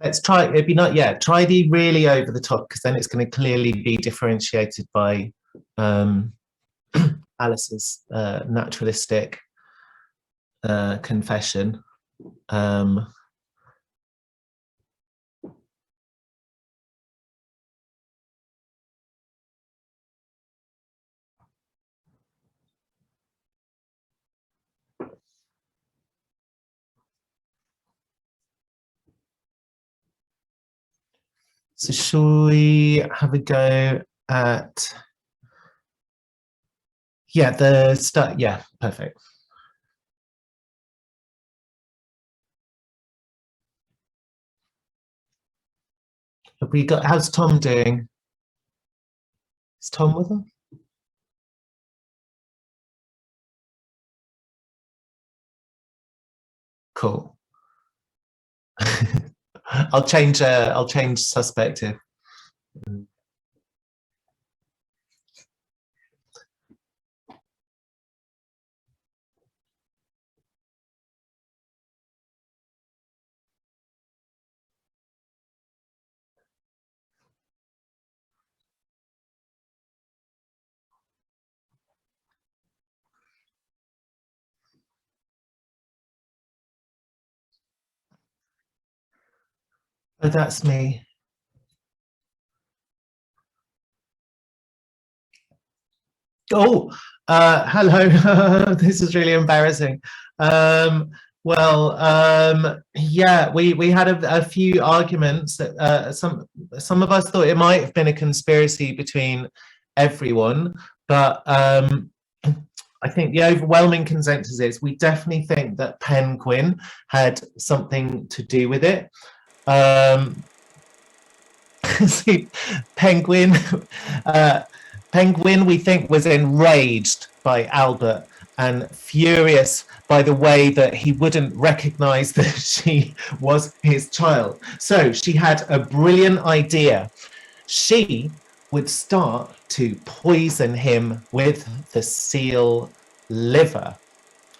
Speaker 1: let's try, it'd be not, yeah, try the really over the top, because then it's going to clearly be differentiated by um Alice's naturalistic confession. Um, so shall we have a go at, yeah, the start, yeah, perfect. Have we got, how's Tom doing? Is Tom with us? Cool. I'll change suspect if. Oh, that's me. Oh, hello. This is really embarrassing. Um, yeah, we had a few arguments that some of us thought it might have been a conspiracy between everyone, but I think the overwhelming consensus is we definitely think that Penguin had something to do with it. See, Penguin, uh, Penguin, we think, was enraged by Albert and furious by the way that he wouldn't recognize that she was his child. So she had a brilliant idea. She would start to poison him with the seal liver.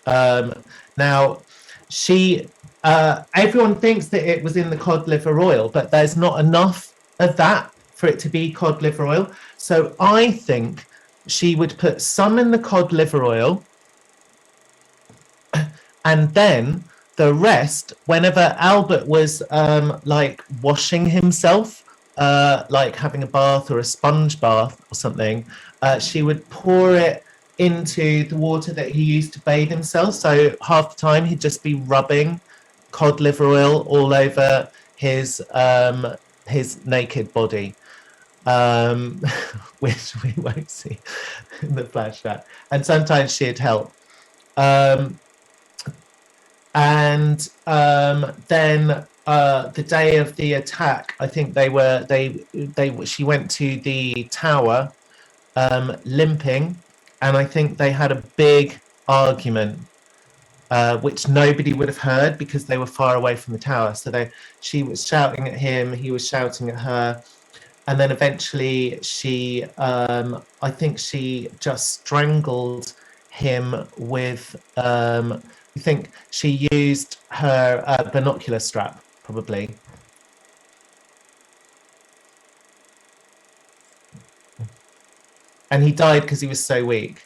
Speaker 1: Um, now, she, everyone thinks that it was in the cod liver oil, but there's not enough of that for it to be cod liver oil. So I think she would put some in the cod liver oil, and then the rest, whenever Albert was like washing himself, like having a bath or a sponge bath or something, she would pour it into the water that he used to bathe himself. So half the time he'd just be rubbing cod liver oil all over his naked body, um, which we won't see in the flashback. And sometimes she'd help. Um, and then the day of the attack, I think she went to the tower limping, and I think they had a big argument, which nobody would have heard because they were far away from the tower. So she was shouting at him, he was shouting at her, and then eventually I think she just strangled him with. I think she used her binocular strap, probably. And he died because he was so weak.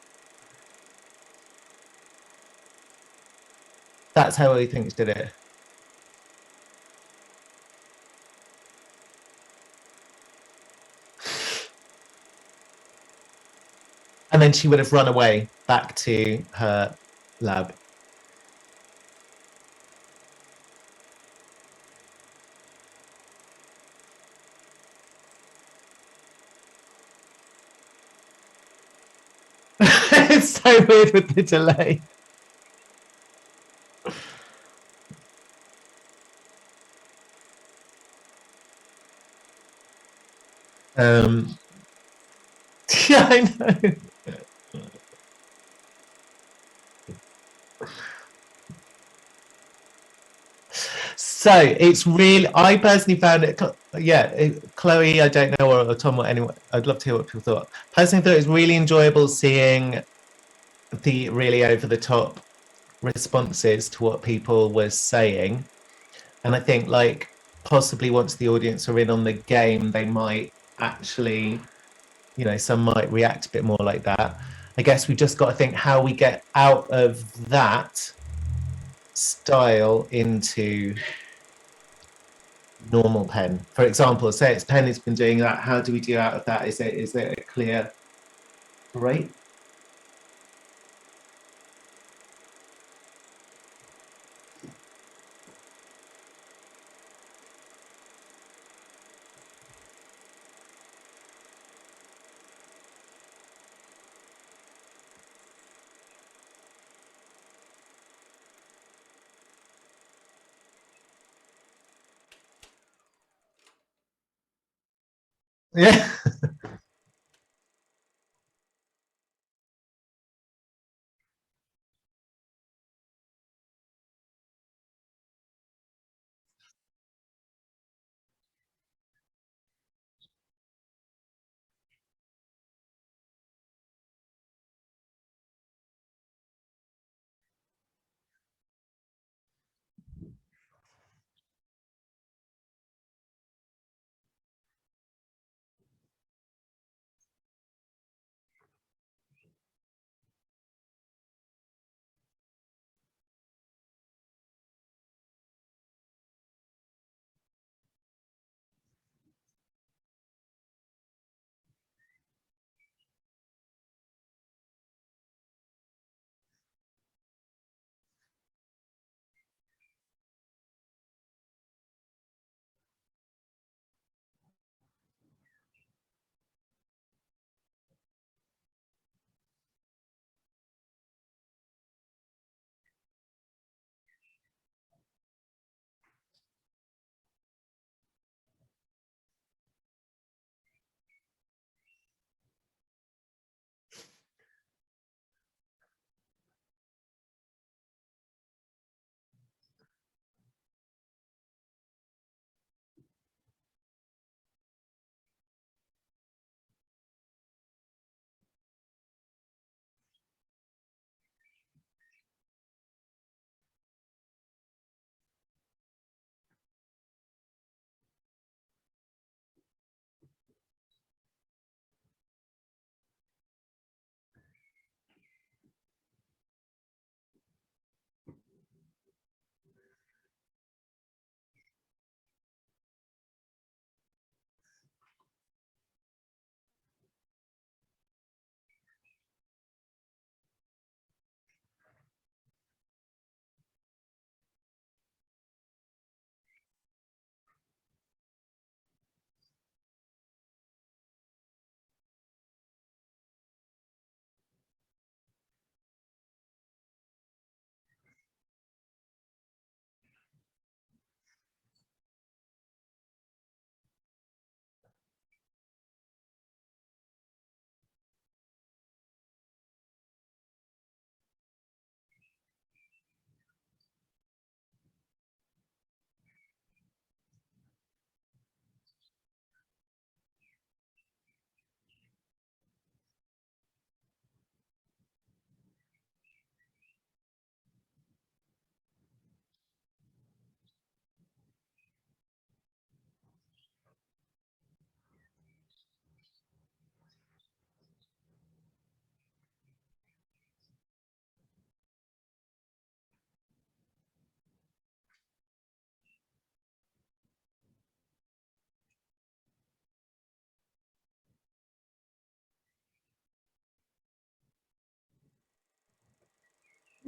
Speaker 1: That's how he thinks did it. And then she would have run away back to her lab. It's so weird with the delay. Um, yeah, I know. So it's really, I personally found it, yeah, Chloe, I don't know, or Tom, or anyone, I'd love to hear what people thought. Personally, thought it was really enjoyable seeing the really over the top responses to what people were saying. And I think, like, possibly once the audience are in on the game, they might actually, some might react a bit more like that. I guess we just got to think how we get out of that style into normal pen. For example, say it's pen has been doing that. How do we do out of that? Is it a clear rate? Yeah.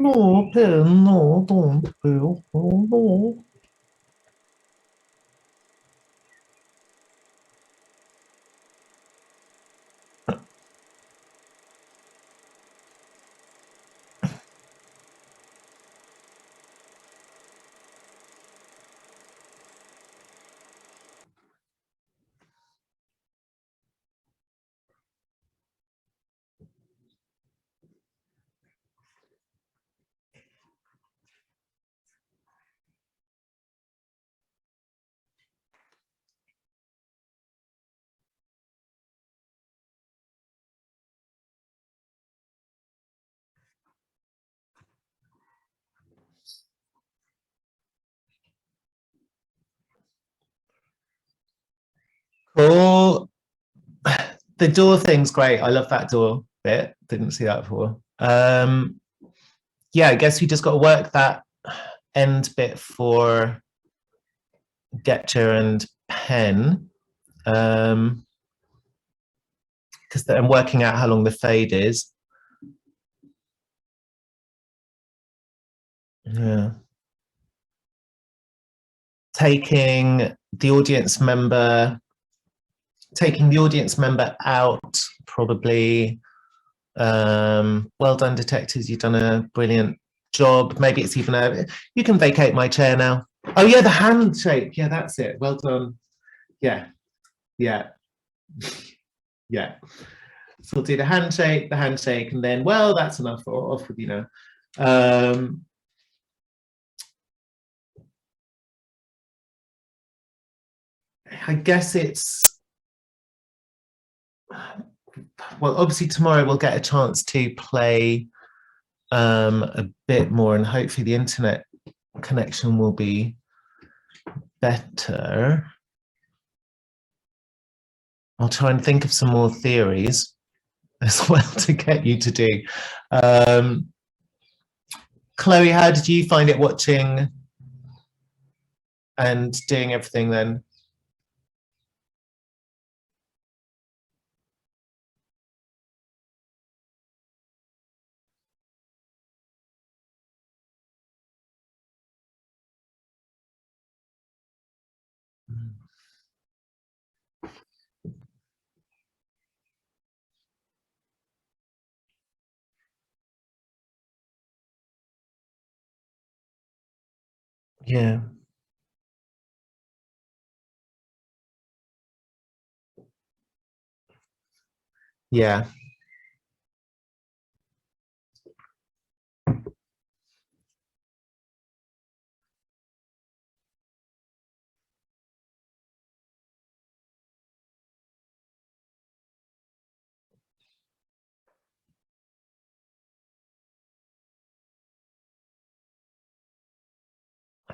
Speaker 1: No, Pen, no, don't, Bill. Oh, no. Cool. The door thing's great. I love that door bit. Didn't see that before. Yeah, I guess we just got to work that end bit for Getcher and Pen. Because I'm working out how long the fade is. Yeah. Taking the audience member out, probably. Well done, detectives. You've done a brilliant job. Maybe it's even you can vacate my chair now. Oh yeah, the handshake. Yeah, that's it. Well done. Yeah, yeah, yeah. So we'll do the handshake, and then, well, that's enough. Off with you now. I guess it's, well, obviously tomorrow we'll get a chance to play a bit more, and hopefully the internet connection will be better. I'll try and think of some more theories as well to get you to do. Chloe, how did you find it watching and doing everything then? Yeah, yeah,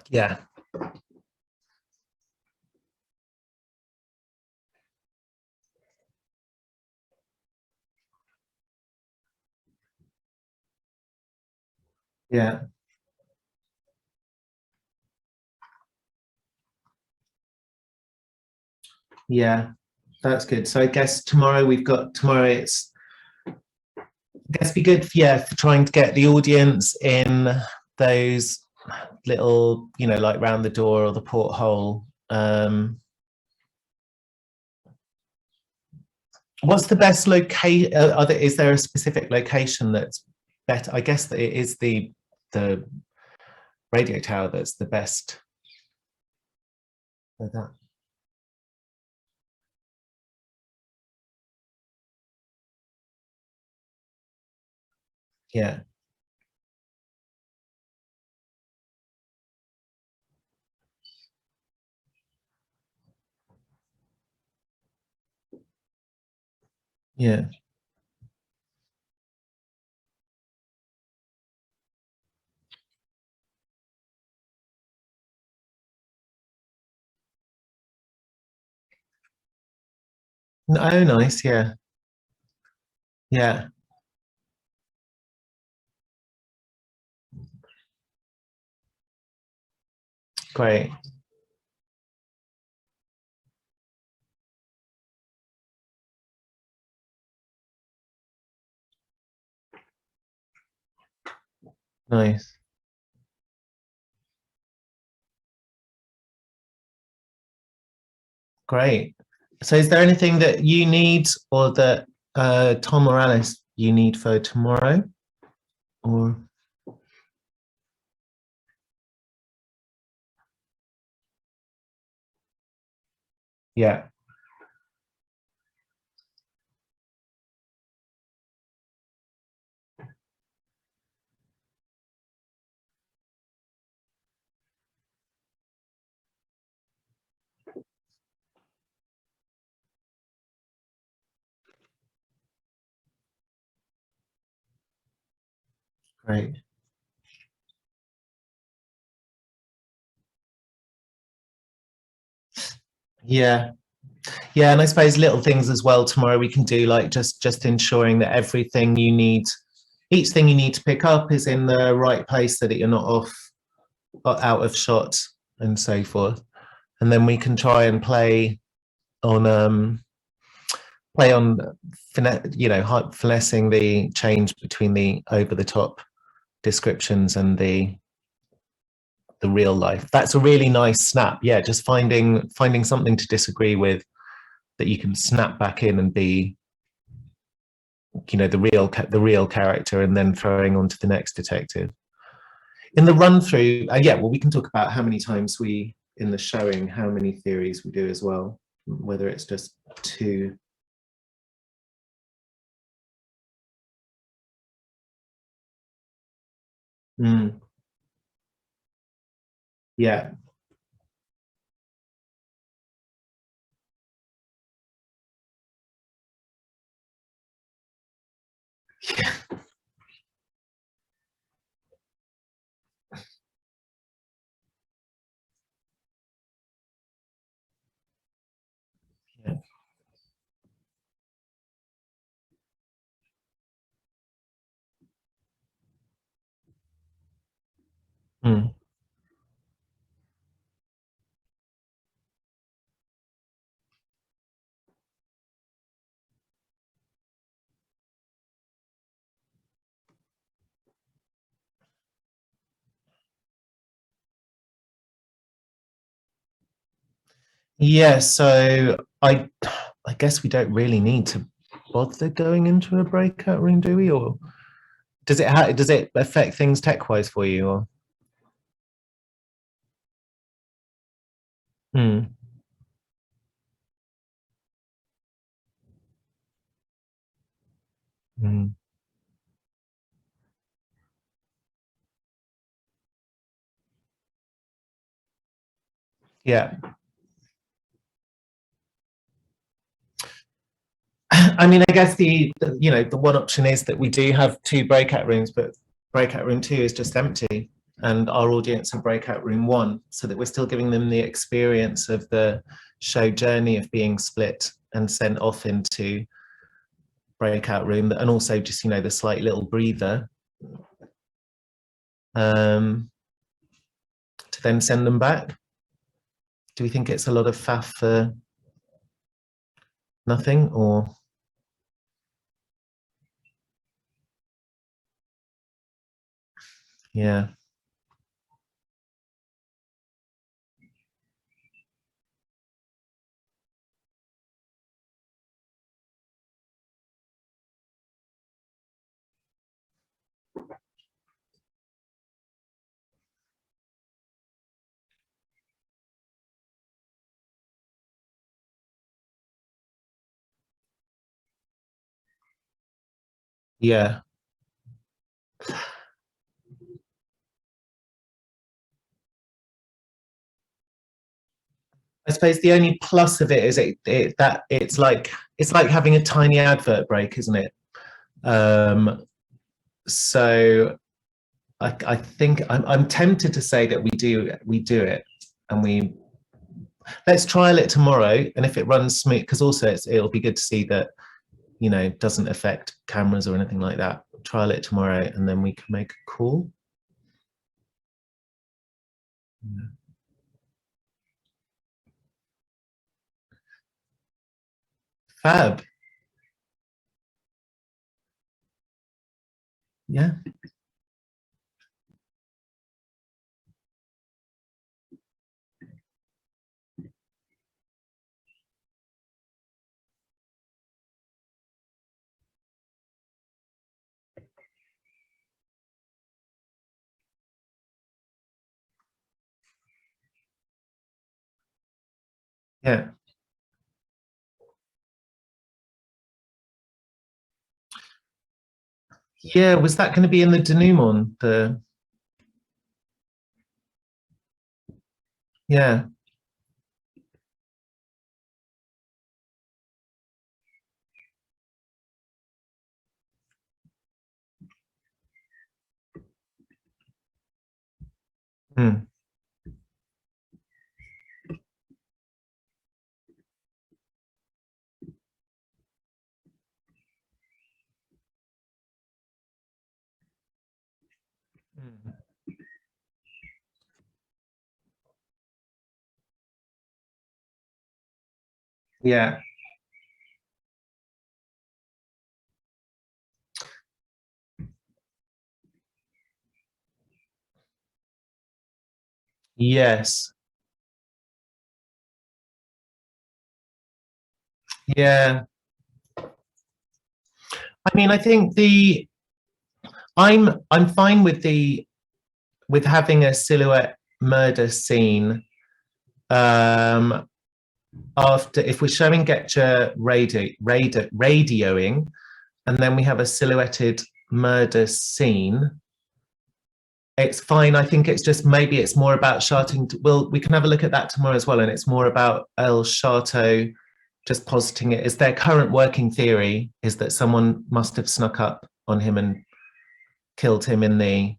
Speaker 1: yeah, yeah, yeah. That's good. So I guess tomorrow it's, I guess be good, yeah, for trying to get the audience in those little, like round the door or the porthole. What's the best location? Is there a specific location that's better? I guess that it is the radio tower that's the best for that. Yeah, yeah. Oh, nice. Yeah, yeah. Great. Nice. Great. So is there anything that you need or that Tom or Alice you need for tomorrow? Or yeah, great. Yeah. Yeah, and I suppose little things as well tomorrow we can do, like just ensuring that everything you need, each thing you need to pick up is in the right place so that you're not off out of shot and so forth. And then we can try and on play on finessing the change between the over the top descriptions and the real life. That's a really nice snap. Yeah, just finding something to disagree with that you can snap back in and be, the real character, and then throwing on to the next detective. In the run through, yeah, well, we can talk about how many times we in the showing, how many theories we do as well, whether it's just two. Mm, yeah. Yeah. Mm. Yeah, so I guess we don't really need to bother going into a breakout room, do we? Or does it affect things tech wise for you? Or hmm, hmm, yeah. I mean, I guess the one option is that we do have two breakout rooms, but breakout room two is just empty, and our audience are breakout room one, so that we're still giving them the experience of the show journey of being split and sent off into breakout room, and also just the slight little breather, um, to then send them back. Do we think it's a lot of faff for nothing, or yeah, yeah. I suppose the only plus of it is that it's like having a tiny advert break, isn't it? Um, so I think I'm tempted to say that we do it, and we let's trial it tomorrow. And if it runs smooth, because also it'll be good to see that doesn't affect cameras or anything like that. Trial it tomorrow, and then we can make a call. Fab. Yeah. Yeah. Yeah, was that going to be in the denouement? The yeah. Mm. Mm. Yeah. Yes. Yeah. I mean, I think the I'm fine with the with having a silhouette murder scene um after if we're showing Getcha radioing and then we have a silhouetted murder scene, it's fine. I think it's just maybe it's more about shouting. Well, we can have a look at that tomorrow as well. And it's more about El Chateau just positing it as their current working theory is that someone must have snuck up on him and killed him in the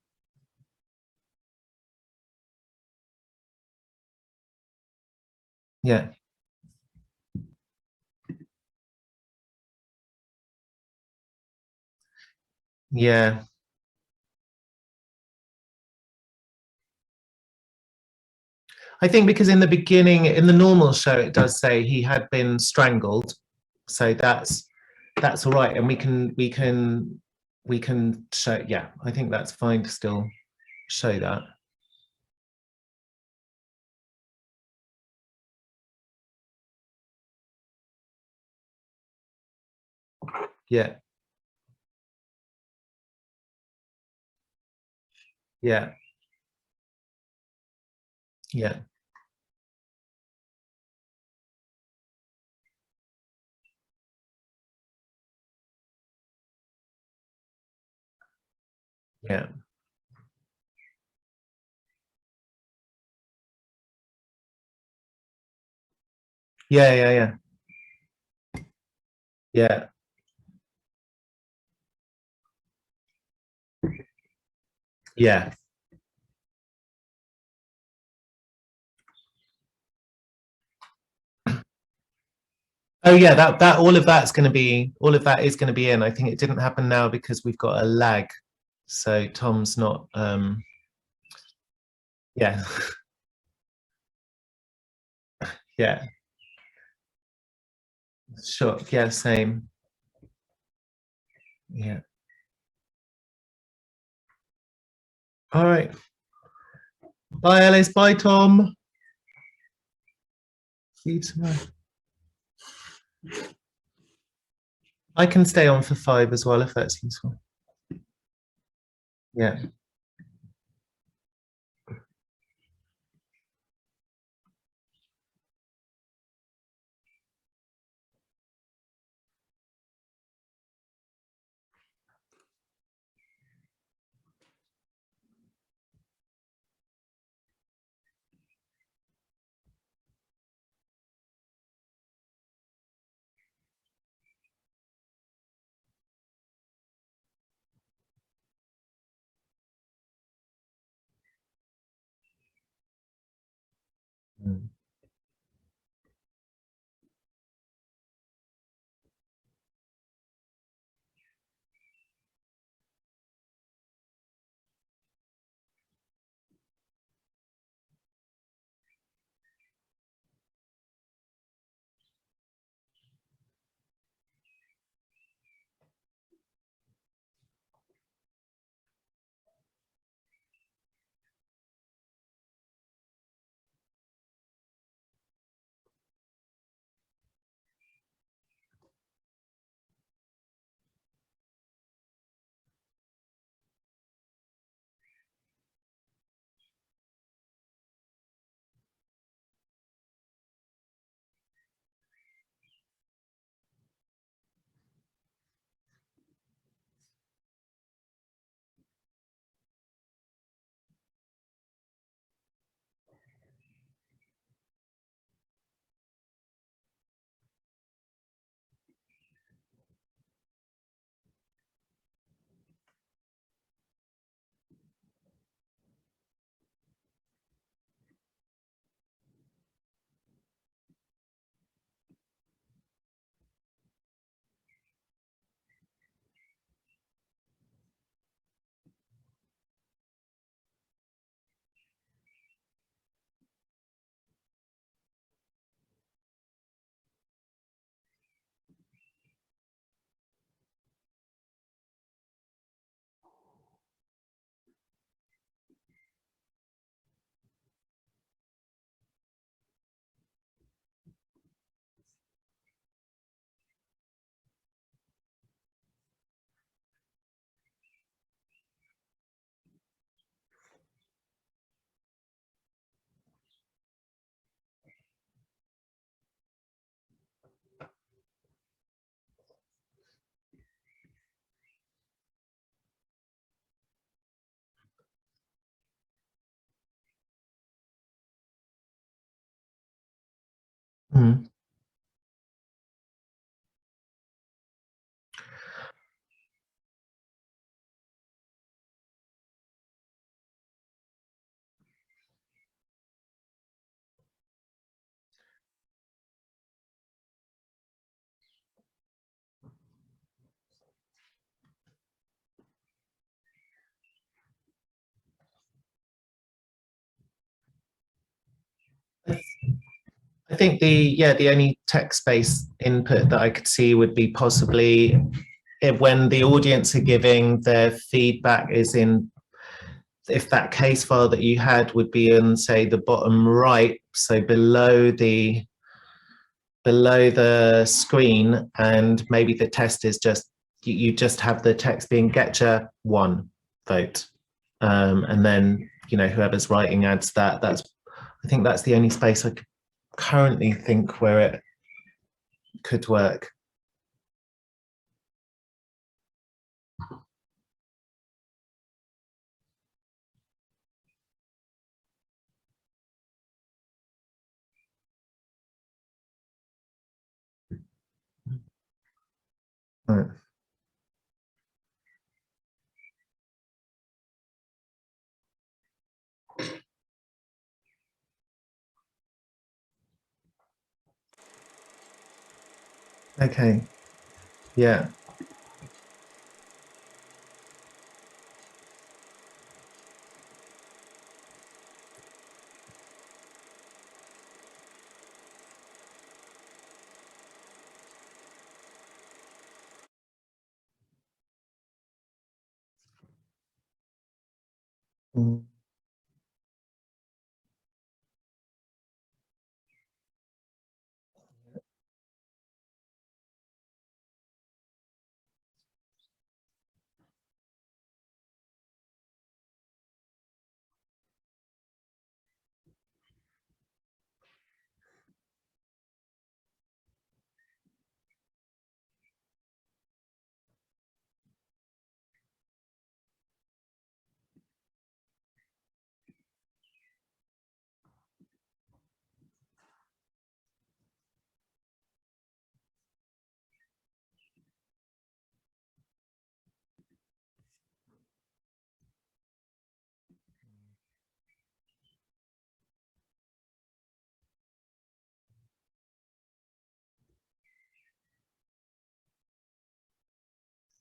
Speaker 1: yeah yeah. I think because in the beginning, in the normal show, it does say he had been strangled, so that's all right, and we can show. Yeah, I think that's fine to still show that. Yeah, yeah, yeah, yeah, yeah, yeah, yeah, yeah. Yeah. Oh yeah, that all of that is going to be in. I think it didn't happen now because we've got a lag, so Tom's not. Yeah, yeah, sure. Yeah, same. Yeah. All right. Bye, Alice. Bye, Tom. See you tomorrow. I can stay on for 5 as well if that's useful. Yeah. Mm. Mm. I think the only text-based input that I could see would be possibly when the audience are giving their feedback is in, if that case file that you had would be in, say, the bottom right, so below the screen, and maybe the test is just you just have the text being getcha one vote, and then whoever's writing adds that. I think that's the only space I could currently think where it could work. Right. Okay. Yeah. Mm.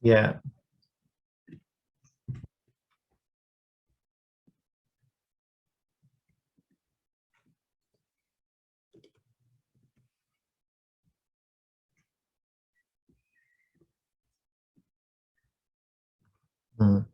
Speaker 1: Yeah. Mm.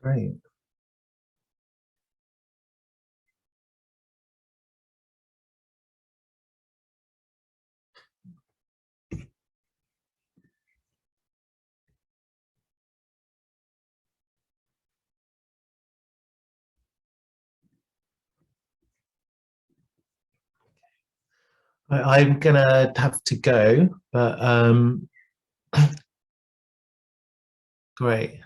Speaker 1: Great. I'm gonna have to go, but great.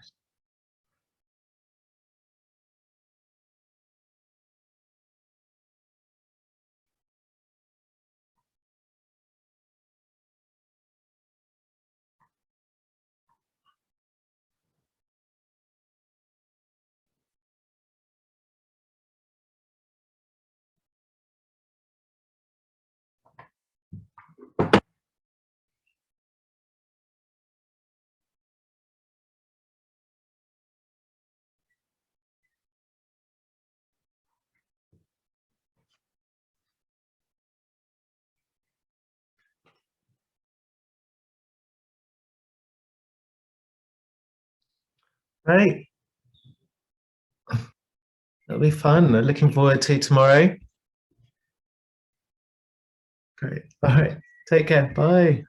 Speaker 1: Great. It'll be fun. Looking forward to tomorrow. Great. All right. Take care. Bye.